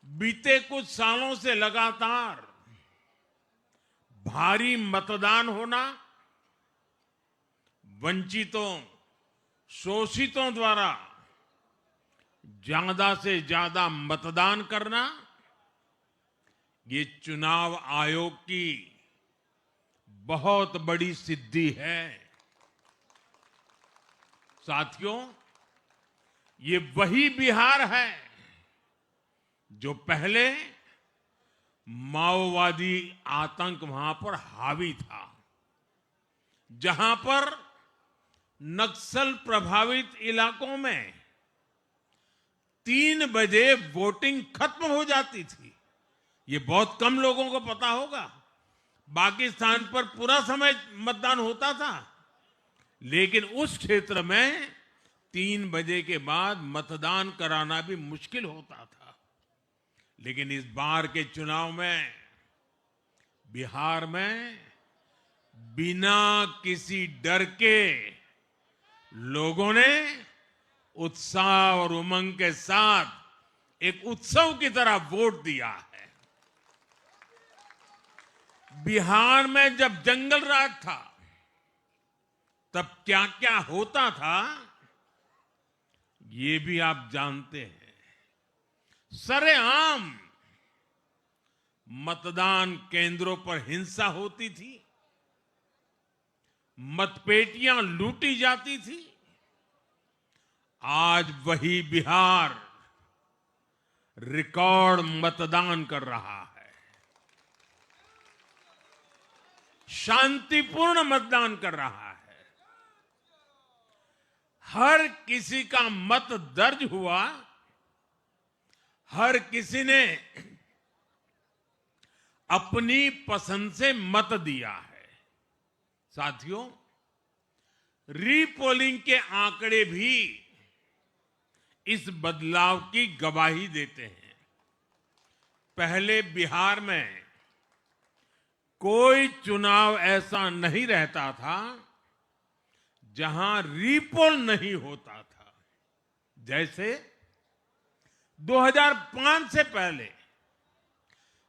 बीते कुछ सालों से लगातार भारी मतदान होना, वंचितों, शोषितों द्वारा ज्यादा से ज्यादा मतदान करना, ये चुनाव आयोग की बहुत बड़ी सिद्धि है। साथियों, ये वही बिहार है जो पहले माओवादी आतंक वहां पर हावी था, जहां पर नक्सल प्रभावित इलाकों में 3 बजे वोटिंग खत्म हो जाती थी। ये बहुत कम लोगों को पता होगा। बाकी स्थान पर पूरा समय मतदान होता था, लेकिन उस क्षेत्र में 3 बजे के बाद मतदान कराना भी मुश्किल होता था। लेकिन इस बार के चुनाव में बिहार में बिना किसी डर के लोगों ने उत्साह और उमंग के साथ एक उत्सव की तरह वोट दिया है। बिहार में जब जंगल राज था तब क्या क्या होता था ये भी आप जानते हैं। सरेआम मतदान केंद्रों पर हिंसा होती थी, मतपेटियां लूटी जाती थी। आज वही बिहार रिकॉर्ड मतदान कर रहा है, शांतिपूर्ण मतदान कर रहा है। हर किसी का मत दर्ज हुआ, हर किसी ने अपनी पसंद से मत दिया है। साथियों, रीपोलिंग के आंकड़े भी इस बदलाव की गवाही देते हैं। पहले बिहार में कोई चुनाव ऐसा नहीं रहता था जहां रीपोल नहीं होता था। जैसे 2005 से पहले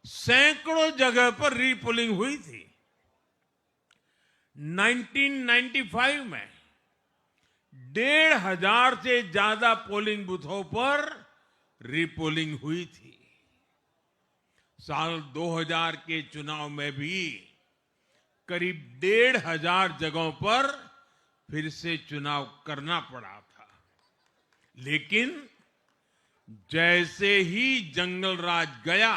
सैकड़ों जगह पर रीपोलिंग हुई थी। 1995 में 1,500 से ज्यादा पोलिंग बूथों पर रीपोलिंग हुई थी। साल 2000 के चुनाव में भी करीब 1,500 जगहों पर फिर से चुनाव करना पड़ा था। लेकिन जैसे ही जंगल राज गया,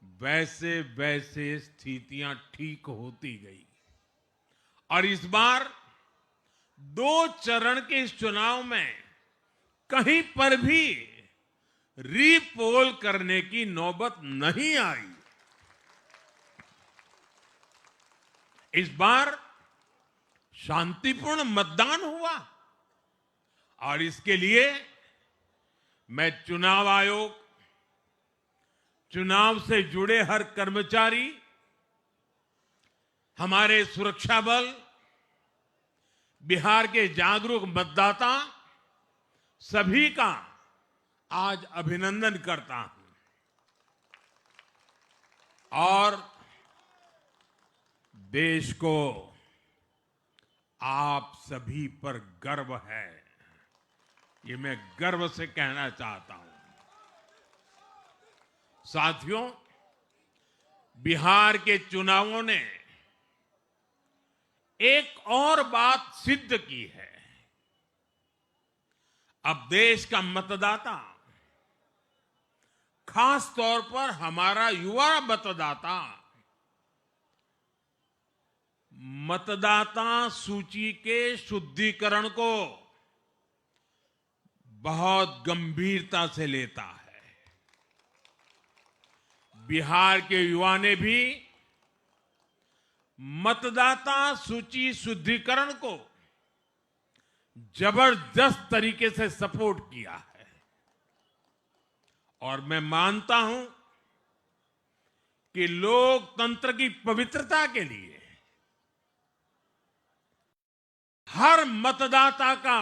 वैसे वैसे स्थितियां ठीक होती गई। और इस बार 2 चरण के इस चुनाव में कहीं पर भी रीपोल करने की नौबत नहीं आई। इस बार शांतिपूर्ण मतदान हुआ और इसके लिए मैं चुनाव आयोग, चुनाव से जुड़े हर कर्मचारी, हमारे सुरक्षा बल, बिहार के जागरूक मतदाता सभी का आज अभिनंदन करता हूं। और देश को आप सभी पर गर्व है, ये मैं गर्व से कहना चाहता हूं। साथियों, बिहार के चुनावों ने एक और बात सिद्ध की है। अब देश का मतदाता, खास तौर पर हमारा युवा मतदाता, मतदाता सूची के शुद्धिकरण को बहुत गंभीरता से लेता है। बिहार के युवा ने भी मतदाता सूची शुद्धिकरण को जबरदस्त तरीके से सपोर्ट किया है। और मैं मानता हूं कि लोकतंत्र की पवित्रता के लिए हर मतदाता का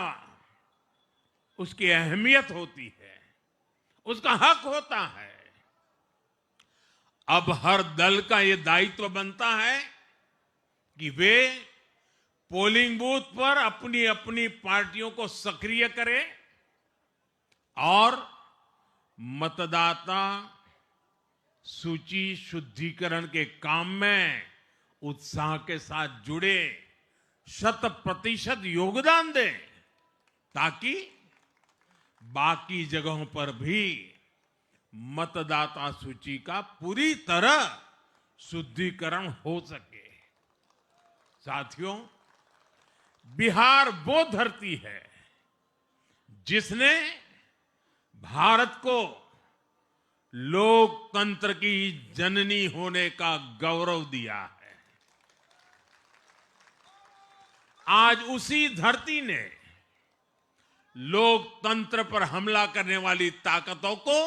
उसकी अहमियत होती है, उसका हक होता है। अब हर दल का यह दायित्व बनता है कि वे पोलिंग बूथ पर अपनी अपनी पार्टियों को सक्रिय करें और मतदाता सूची शुद्धिकरण के काम में उत्साह के साथ जुड़े, 100% योगदान दें, ताकि बाकी जगहों पर भी मतदाता सूची का पूरी तरह शुद्धिकरण हो सके। साथियों, बिहार वो धरती है जिसने भारत को लोकतंत्र की जननी होने का गौरव दिया है। आज उसी धरती ने लोकतंत्र पर हमला करने वाली ताकतों को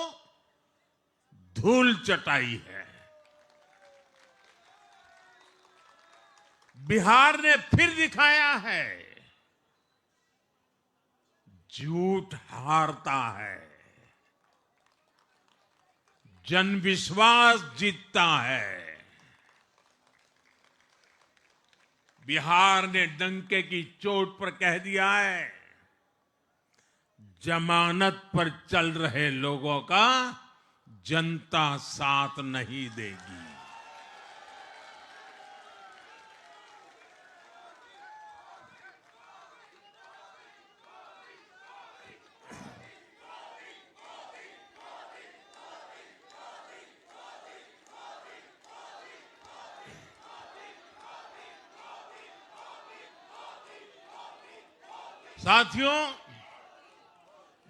धूल चटाई है। बिहार ने फिर दिखाया है, झूठ हारता है, जन विश्वास जीतता है। बिहार ने डंके की चोट पर कह दिया है, जमानत पर चल रहे लोगों का जनता साथ नहीं देगी। साथियों,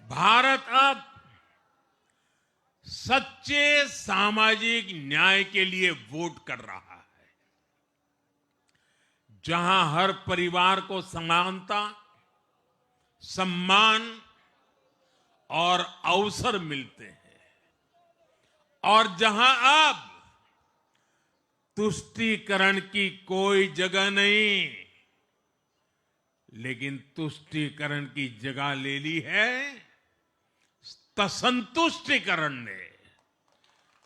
भारत अब सच्चे सामाजिक न्याय के लिए वोट कर रहा है, जहां हर परिवार को समानता, सम्मान और अवसर मिलते हैं, और जहां अब तुष्टीकरण की कोई जगह नहीं, लेकिन तुष्टीकरण की जगह ले ली है संतुष्टीकरण ने।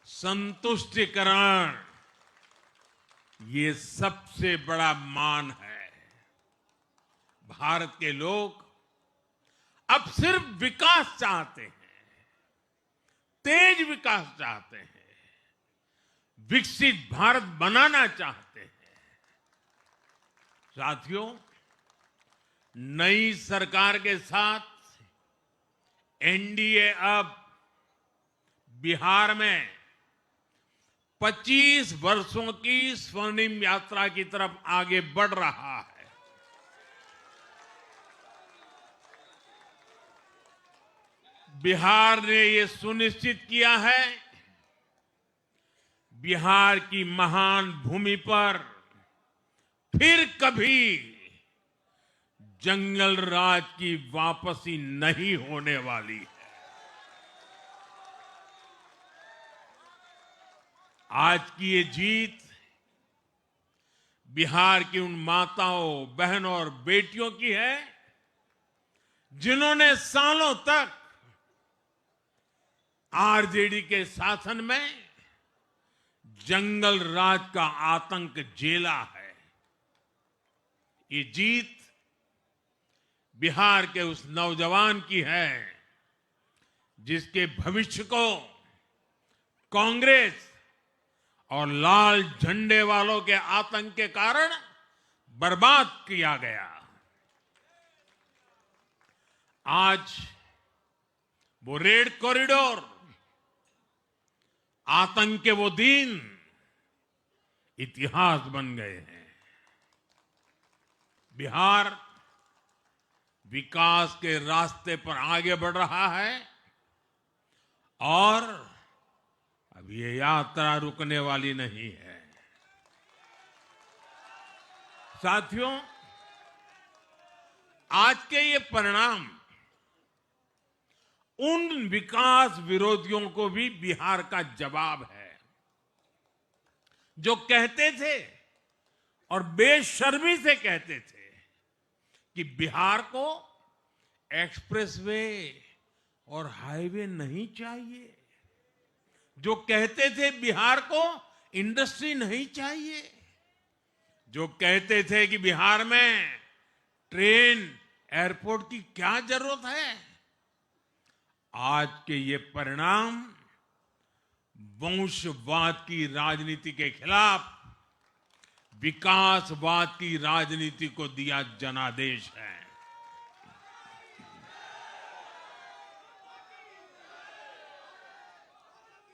संतुष्टीकरण ये सबसे बड़ा मान है। भारत के लोग अब सिर्फ विकास चाहते हैं, तेज विकास चाहते हैं, विकसित भारत बनाना चाहते हैं। साथियों, नई सरकार के साथ एनडीए अब बिहार में 25 वर्षों की स्वर्णिम यात्रा की तरफ आगे बढ़ रहा है। बिहार ने ये सुनिश्चित किया है, बिहार की महान भूमि पर फिर कभी जंगल राज की वापसी नहीं होने वाली है। आज की ये जीत बिहार की उन माताओं, बहनों और बेटियों की है, जिन्होंने सालों तक आरजेडी के शासन में जंगल राज का आतंक झेला है। ये जीत बिहार के उस नौजवान की है, जिसके भविष्य को कांग्रेस और लाल झंडे वालों के आतंक के कारण बर्बाद किया गया। आज वो रेड कॉरिडोर, आतंक के वो दिन इतिहास बन गए हैं। बिहार विकास के रास्ते पर आगे बढ़ रहा है और अब ये यात्रा रुकने वाली नहीं है। साथियों, आज के ये परिणाम उन विकास विरोधियों को भी बिहार का जवाब है, जो कहते थे और बेशर्मी से कहते थे कि बिहार को एक्सप्रेसवे और हाईवे नहीं चाहिए, जो कहते थे बिहार को इंडस्ट्री नहीं चाहिए, जो कहते थे कि बिहार में ट्रेन, एयरपोर्ट की क्या जरूरत है। आज के ये परिणाम वंशवाद की राजनीति के खिलाफ विकासवाद की राजनीति को दिया जनादेश है।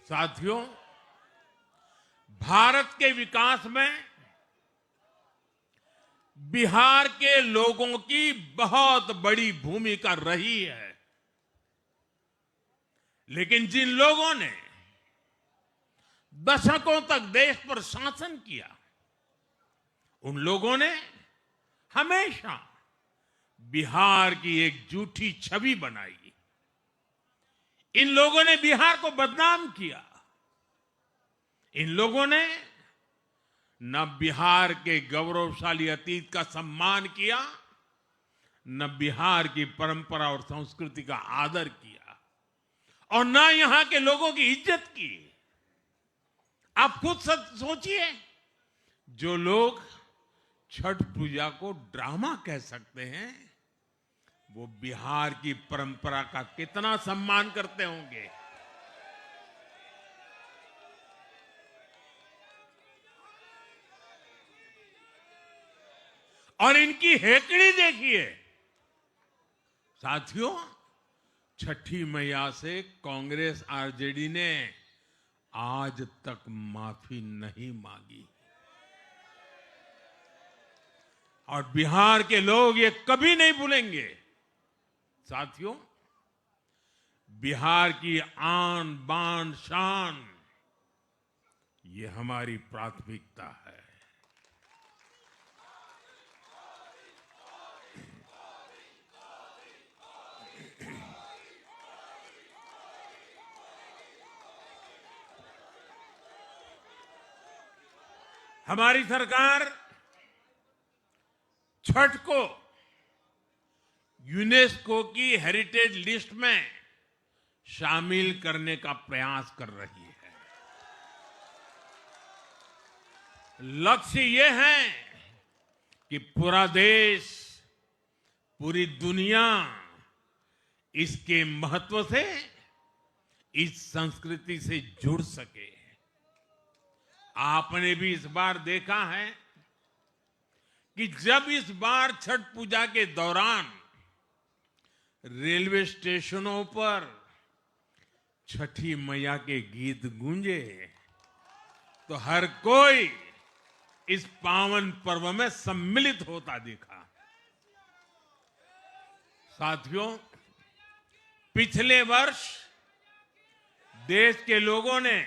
साथियों, भारत के विकास में बिहार के लोगों की बहुत बड़ी भूमिका रही है, लेकिन जिन लोगों ने दशकों तक देश पर शासन किया, उन लोगों ने हमेशा बिहार की एक झूठी छवि बनाई। इन लोगों ने बिहार को बदनाम किया। इन लोगों ने न बिहार के गौरवशाली अतीत का सम्मान किया, न बिहार की परंपरा और संस्कृति का आदर किया, और न यहां के लोगों की इज्जत की। आप खुद सोचिए, जो लोग छठ पूजा को ड्रामा कह सकते हैं, वो बिहार की परंपरा का कितना सम्मान करते होंगे। और इनकी हेकड़ी देखिए साथियों, छठी मैया से कांग्रेस आरजेडी ने आज तक माफी नहीं मांगी, और बिहार के लोग ये कभी नहीं भूलेंगे। साथियों, बिहार की आन बान शान, ये हमारी प्राथमिकता है। हमारी सरकार छठ को यूनेस्को की हेरिटेज लिस्ट में शामिल करने का प्रयास कर रही है। लक्ष्य ये है कि पूरा देश, पूरी दुनिया इसके महत्व से, इस संस्कृति से जुड़ सके। आपने भी इस बार देखा है कि जब इस बार छठ पूजा के दौरान रेलवे स्टेशनों पर छठी मैया के गीत गूंजे, तो हर कोई इस पावन पर्व में सम्मिलित होता दिखा। साथियों, पिछले वर्ष देश के लोगों ने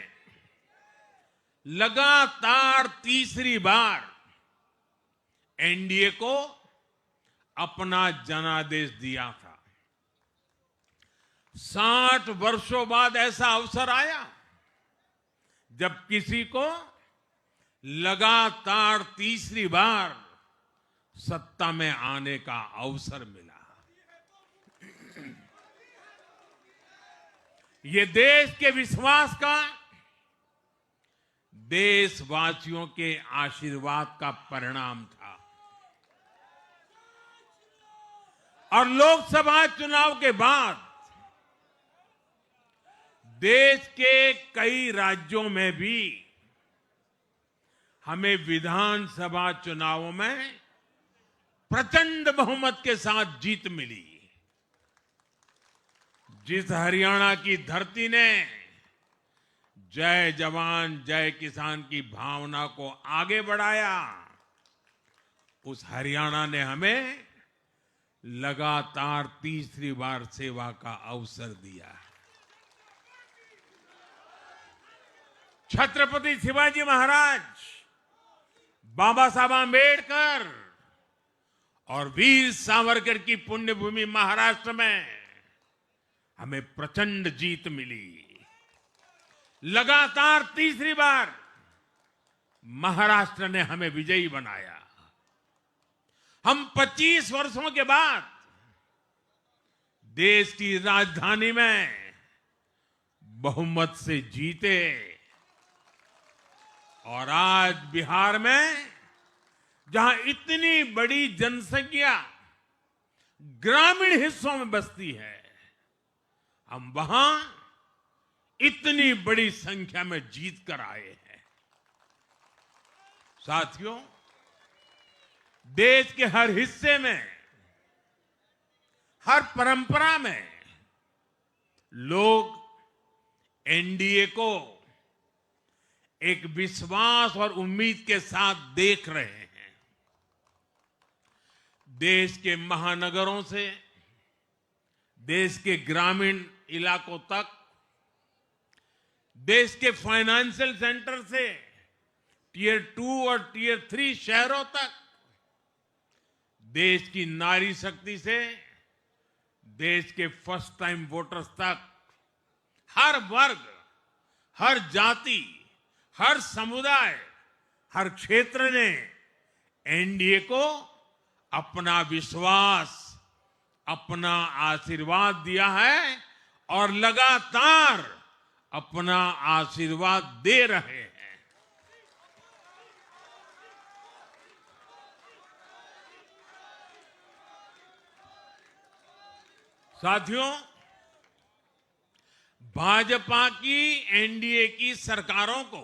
लगातार तीसरी बार एनडीए को अपना जनादेश दिया था। 60 वर्षों बाद ऐसा अवसर आया जब किसी को लगातार तीसरी बार सत्ता में आने का अवसर मिला। ये देश के विश्वास का, देशवासियों के आशीर्वाद का परिणाम था। और लोकसभा चुनाव के बाद देश के कई राज्यों में भी हमें विधानसभा चुनावों में प्रचंड बहुमत के साथ जीत मिली। जिस हरियाणा की धरती ने जय जवान जय किसान की भावना को आगे बढ़ाया, उस हरियाणा ने हमें लगातार तीसरी बार सेवा का अवसर दिया। छत्रपति शिवाजी महाराज, बाबा साहब आंबेडकर और वीर सावरकर की पुण्यभूमि महाराष्ट्र में हमें प्रचंड जीत मिली। लगातार तीसरी बार महाराष्ट्र ने हमें विजयी बनाया। हम 25 वर्षों के बाद देश की राजधानी में बहुमत से जीते, और आज बिहार में जहां इतनी बड़ी जनसंख्या ग्रामीण हिस्सों में बसती है, हम वहां इतनी बड़ी संख्या में जीत कर आए हैं। साथियों, देश के हर हिस्से में, हर परंपरा में लोग एनडीए को एक विश्वास और उम्मीद के साथ देख रहे हैं। देश के महानगरों से देश के ग्रामीण इलाकों तक देश के फाइनेंशियल सेंटर से टियर 2 और टियर 3 शहरों तक, देश की नारी शक्ति से देश के फर्स्ट टाइम वोटर्स तक, हर वर्ग, हर जाति, हर समुदाय, हर क्षेत्र ने एनडीए को अपना विश्वास, अपना आशीर्वाद दिया है और लगातार अपना आशीर्वाद दे रहे हैं। साथियों, भाजपा की एनडीए की सरकारों को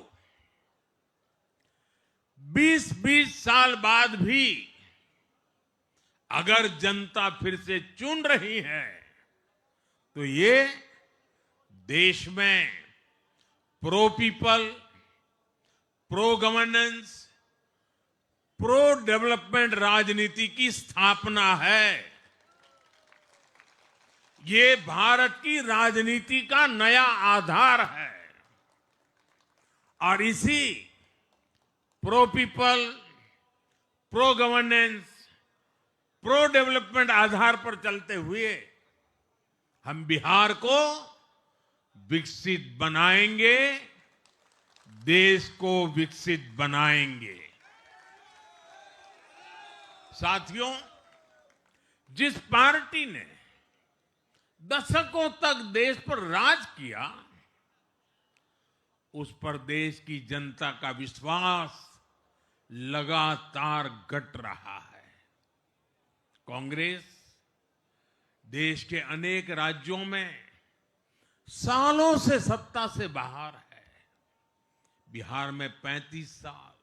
20-20 साल बाद भी अगर जनता फिर से चुन रही है तो ये देश में pro people, pro governance, pro development राजनीति की स्थापना है। ये भारत की राजनीति का नया आधार है और इसी pro people, pro governance, pro development आधार पर चलते हुए हम बिहार को विकसित बनाएंगे, देश को विकसित बनाएंगे। साथियों, जिस पार्टी ने दशकों तक देश पर राज किया, उस पर देश की जनता का विश्वास लगातार घट रहा है। कांग्रेस देश के अनेक राज्यों में सालों से सत्ता से बाहर है। बिहार में 35 साल,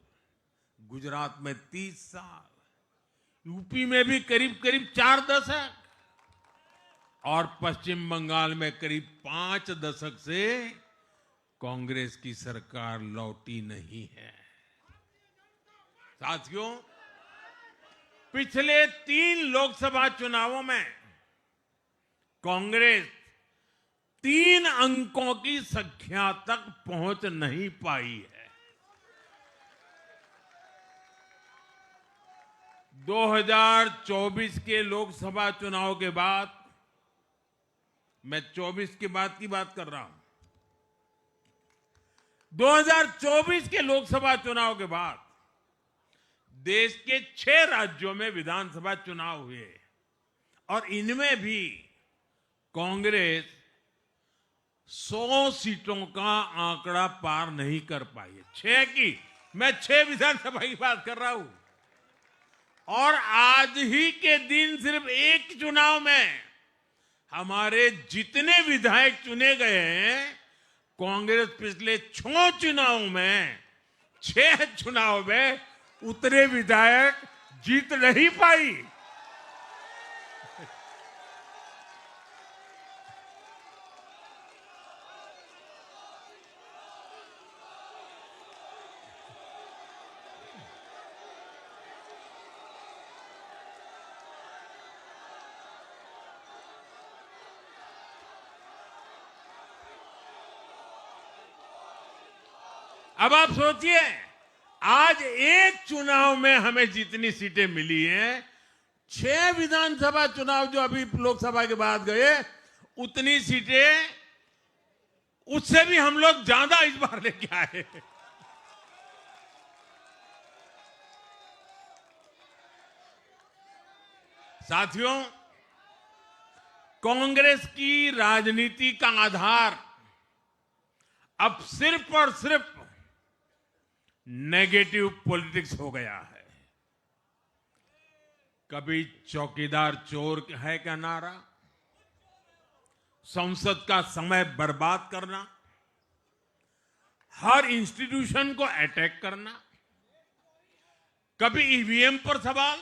गुजरात में 30 साल, यूपी में भी करीब करीब 4 दशक और पश्चिम बंगाल में करीब 5 दशक से कांग्रेस की सरकार लौटी नहीं है। साथियों, पिछले 3 लोकसभा चुनावों में कांग्रेस 3 अंकों की संख्या तक पहुंच नहीं पाई है। 2024 के लोकसभा चुनाव के बाद, मैं 24 के बाद की बात कर रहा हूं, 2024 के लोकसभा चुनाव के बाद देश के 6 राज्यों में विधानसभा चुनाव हुए और इनमें भी कांग्रेस 100 सीटों का आंकड़ा पार नहीं कर पाई है। 6 की, मैं 6 विधानसभा की बात कर रहा हूं। और आज ही के दिन सिर्फ एक चुनाव में हमारे जितने विधायक चुने गए हैं, कांग्रेस पिछले 6 चुनावों में 6 चुनाव में उतने विधायक जीत नहीं पाई। अब आप सोचिए, आज एक चुनाव में हमें जितनी सीटें मिली हैं, 6 विधानसभा चुनाव जो अभी लोकसभा के बाद गए, उतनी सीटें, उससे भी हम लोग ज्यादा इस बार लेके आए। साथियों, कांग्रेस की राजनीति का आधार अब सिर्फ और सिर्फ नेगेटिव पॉलिटिक्स हो गया है। कभी चौकीदार चोर है का नारा, संसद का समय बर्बाद करना, हर इंस्टीट्यूशन को अटैक करना, कभी ईवीएम पर सवाल,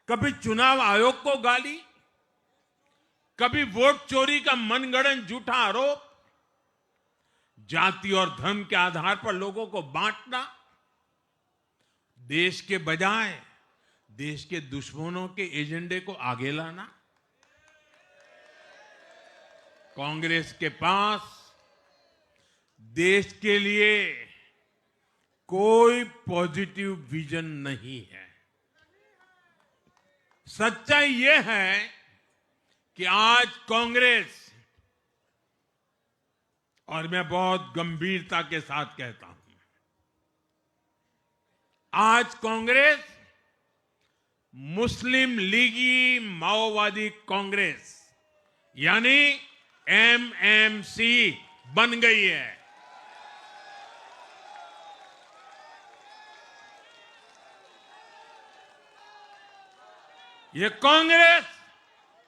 कभी चुनाव आयोग को गाली, कभी वोट चोरी का मनगढ़ंत झूठा आरोप, जाति और धर्म के आधार पर लोगों को बांटना, देश के बजाय देश के दुश्मनों के एजेंडे को आगे लाना। कांग्रेस के पास देश के लिए कोई पॉजिटिव विजन नहीं है। सच्चाई यह है कि आज कांग्रेस, और मैं बहुत गंभीरता के साथ कहता हूं, आज कांग्रेस मुस्लिम लीगी माओवादी कांग्रेस यानी एमएमसी बन गई है। ये कांग्रेस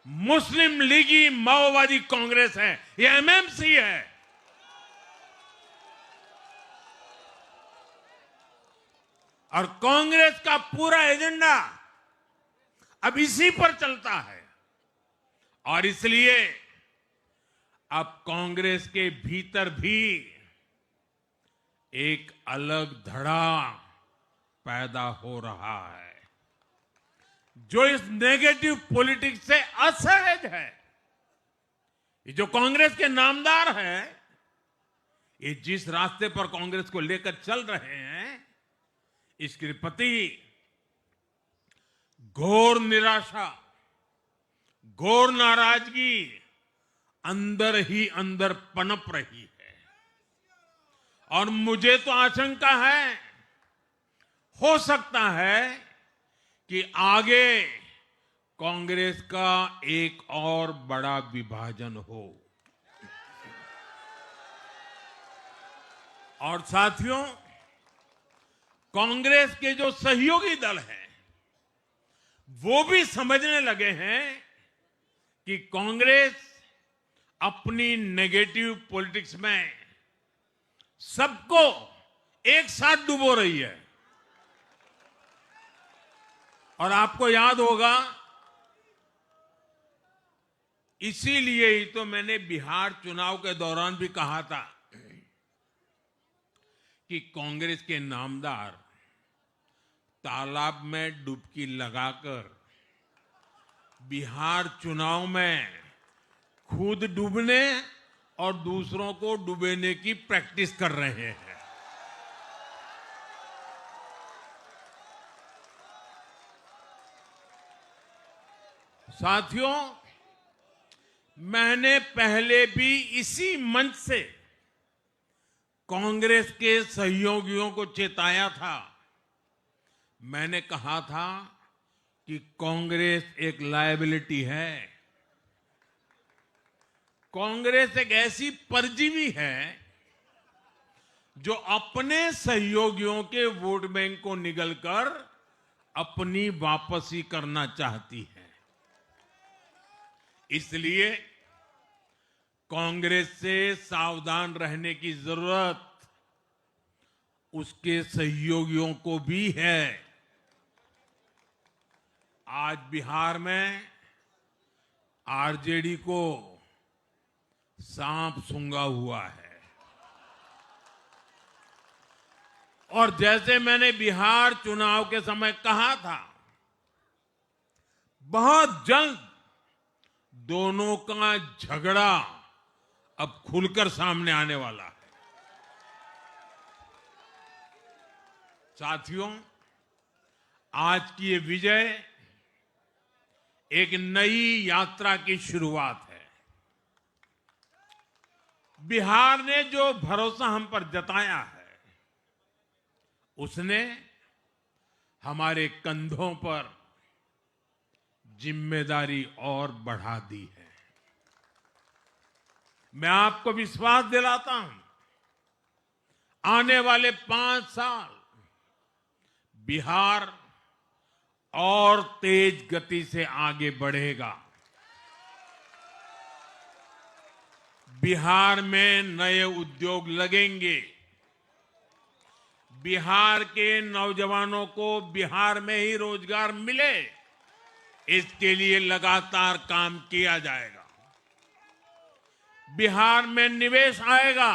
मुस्लिम लीगी माओवादी कांग्रेस है, ये एमएमसी है। और कांग्रेस का पूरा एजेंडा अब इसी पर चलता है। और इसलिए अब कांग्रेस के भीतर भी एक अलग धड़ा पैदा हो रहा है जो इस नेगेटिव पॉलिटिक्स से असहज है। ये जो कांग्रेस के नामदार हैं, ये जिस रास्ते पर कांग्रेस को लेकर चल रहे हैं, इसके प्रति घोर निराशा, घोर नाराजगी अंदर ही अंदर पनप रही है। और मुझे तो आशंका है, हो सकता है कि आगे कांग्रेस का एक और बड़ा विभाजन हो। और साथियों, कांग्रेस के जो सहयोगी दल हैं वो भी समझने लगे हैं कि कांग्रेस अपनी नेगेटिव पॉलिटिक्स में सबको एक साथ डुबो रही है। और आपको याद होगा, इसीलिए ही तो मैंने बिहार चुनाव के दौरान भी कहा था कि कांग्रेस के नामदार तालाब में डुबकी लगाकर बिहार चुनाव में खुद डूबने और दूसरों को डुबेने की प्रैक्टिस कर रहे हैं। साथियों, मैंने पहले भी इसी मंच से कांग्रेस के सहयोगियों को चेताया था। मैंने कहा था कि कांग्रेस एक लायबिलिटी है। कांग्रेस एक ऐसी परजीवी है जो अपने सहयोगियों के वोट बैंक को निगलकर अपनी वापसी करना चाहती है। इसलिए कांग्रेस से सावधान रहने की जरूरत उसके सहयोगियों को भी है। आज बिहार में आरजेडी को सांप सूंघा हुआ है। और जैसे मैंने बिहार चुनाव के समय कहा था, बहुत जल्द दोनों का झगड़ा अब खुलकर सामने आने वाला है। साथियों, आज की ये विजय एक नई यात्रा की शुरुआत है। बिहार ने जो भरोसा हम पर जताया है, उसने हमारे कंधों पर जिम्मेदारी और बढ़ा दी है। मैं आपको विश्वास दिलाता हूं, आने वाले 5 साल बिहार और तेज गति से आगे बढ़ेगा। बिहार में नए उद्योग लगेंगे। बिहार के नौजवानों को बिहार में ही रोजगार मिले, इसके लिए लगातार काम किया जाएगा। बिहार में निवेश आएगा।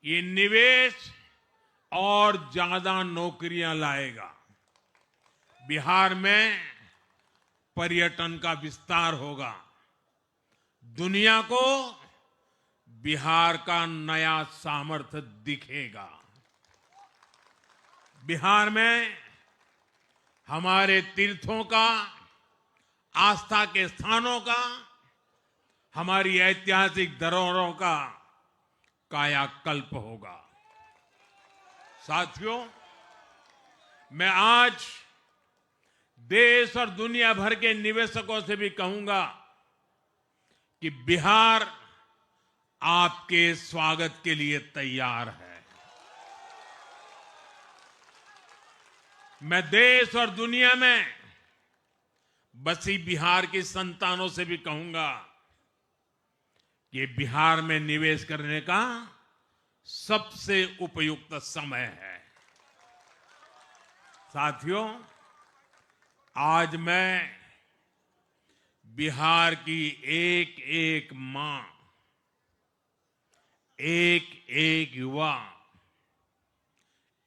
ये निवेश और ज्यादा नौकरियां लाएगा। बिहार में पर्यटन का विस्तार होगा। दुनिया को बिहार का नया सामर्थ्य दिखेगा। बिहार में हमारे तीर्थों का, आस्था के स्थानों का, हमारी ऐतिहासिक धरोहरों का कायाकल्प होगा। साथियों, मैं आज देश और दुनिया भर के निवेशकों से भी कहूंगा कि बिहार आपके स्वागत के लिए तैयार है। मैं देश और दुनिया में बसी बिहार की संतानों से भी कहूंगा कि बिहार में निवेश करने का सबसे उपयुक्त समय है। साथियों, आज मैं बिहार की एक एक मां, एक एक युवा,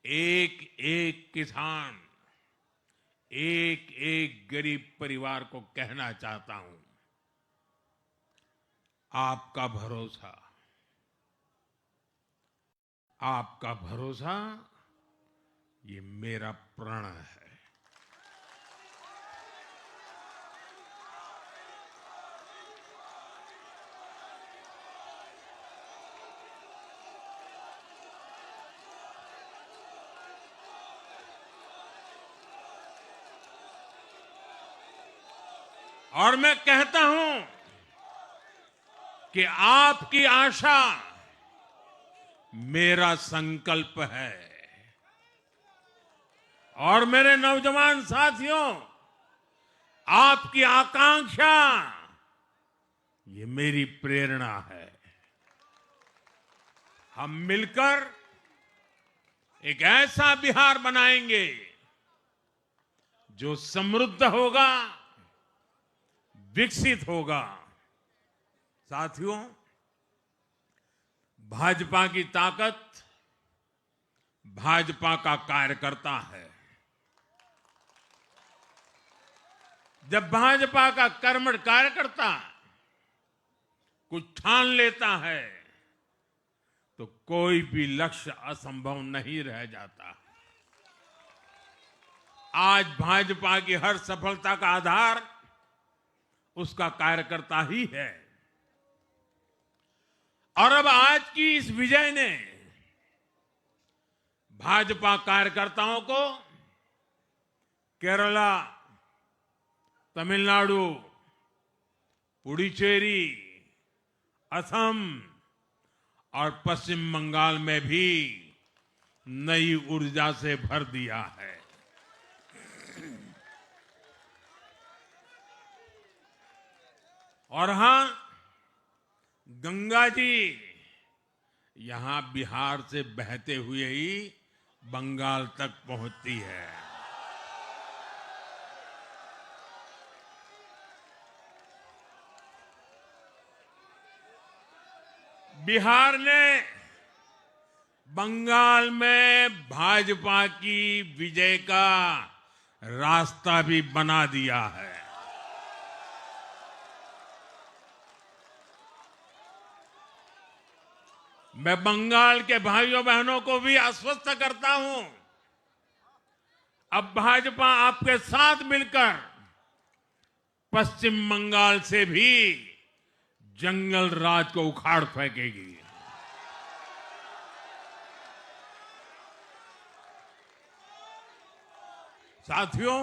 एक एक किसान, एक एक गरीब परिवार को कहना चाहता हूं, आपका भरोसा, आपका भरोसा ये मेरा प्रण है। और मैं कहता हूं कि आपकी आशा मेरा संकल्प है। और मेरे नौजवान साथियों, आपकी आकांक्षा ये मेरी प्रेरणा है। हम मिलकर एक ऐसा बिहार बनाएंगे जो समृद्ध होगा, विकसित होगा। साथियों, भाजपा की ताकत भाजपा का कार्यकर्ता है। जब भाजपा का कर्मठ कार्यकर्ता कुछ ठान लेता है तो कोई भी लक्ष्य असंभव नहीं रह जाता। आज भाजपा की हर सफलता का आधार उसका कार्यकर्ता ही है। और अब आज की इस विजय ने भाजपा कार्यकर्ताओं को केरला, तमिलनाडु, पुडुचेरी, असम और पश्चिम बंगाल में भी नई ऊर्जा से भर दिया है। और हां, गंगा जी यहां बिहार से बहते हुए ही बंगाल तक पहुंचती है। बिहार ने बंगाल में भाजपा की विजय का रास्ता भी बना दिया है। मैं बंगाल के भाइयों बहनों को भी आश्वस्त करता हूं, अब भाजपा आपके साथ मिलकर पश्चिम बंगाल से भी जंगल राज को उखाड़ फेंकेगी। साथियों,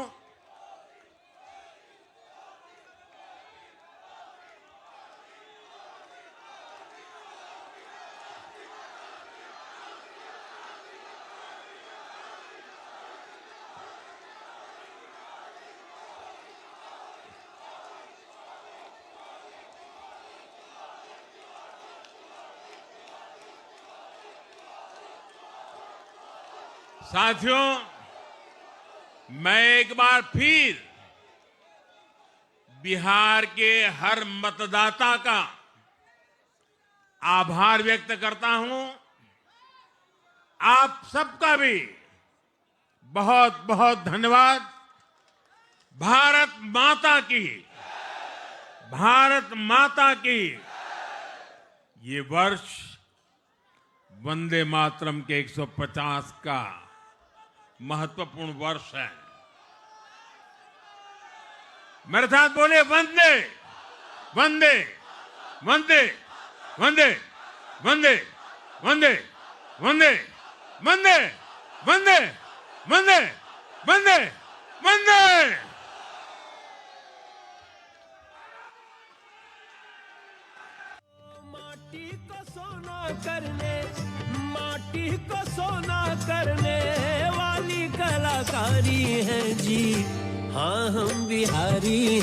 मैं एक बार फिर बिहार के हर मतदाता का आभार व्यक्त करता हूं। आप सबका भी बहुत बहुत धन्यवाद। भारत माता की, भारत माता की। ये वर्ष वंदे मातरम के 150 का महत्वपूर्ण वर्ष है। मेरे साथ बोले वंदे वंदे वंदे वंदे वंदे वंदे वंदे वंदे वंदे वंदे वंदे वंदे। माटी को सोना करने, माटी को सोना करने वाली कलाकारी है जी, हाँ हम बिहारी।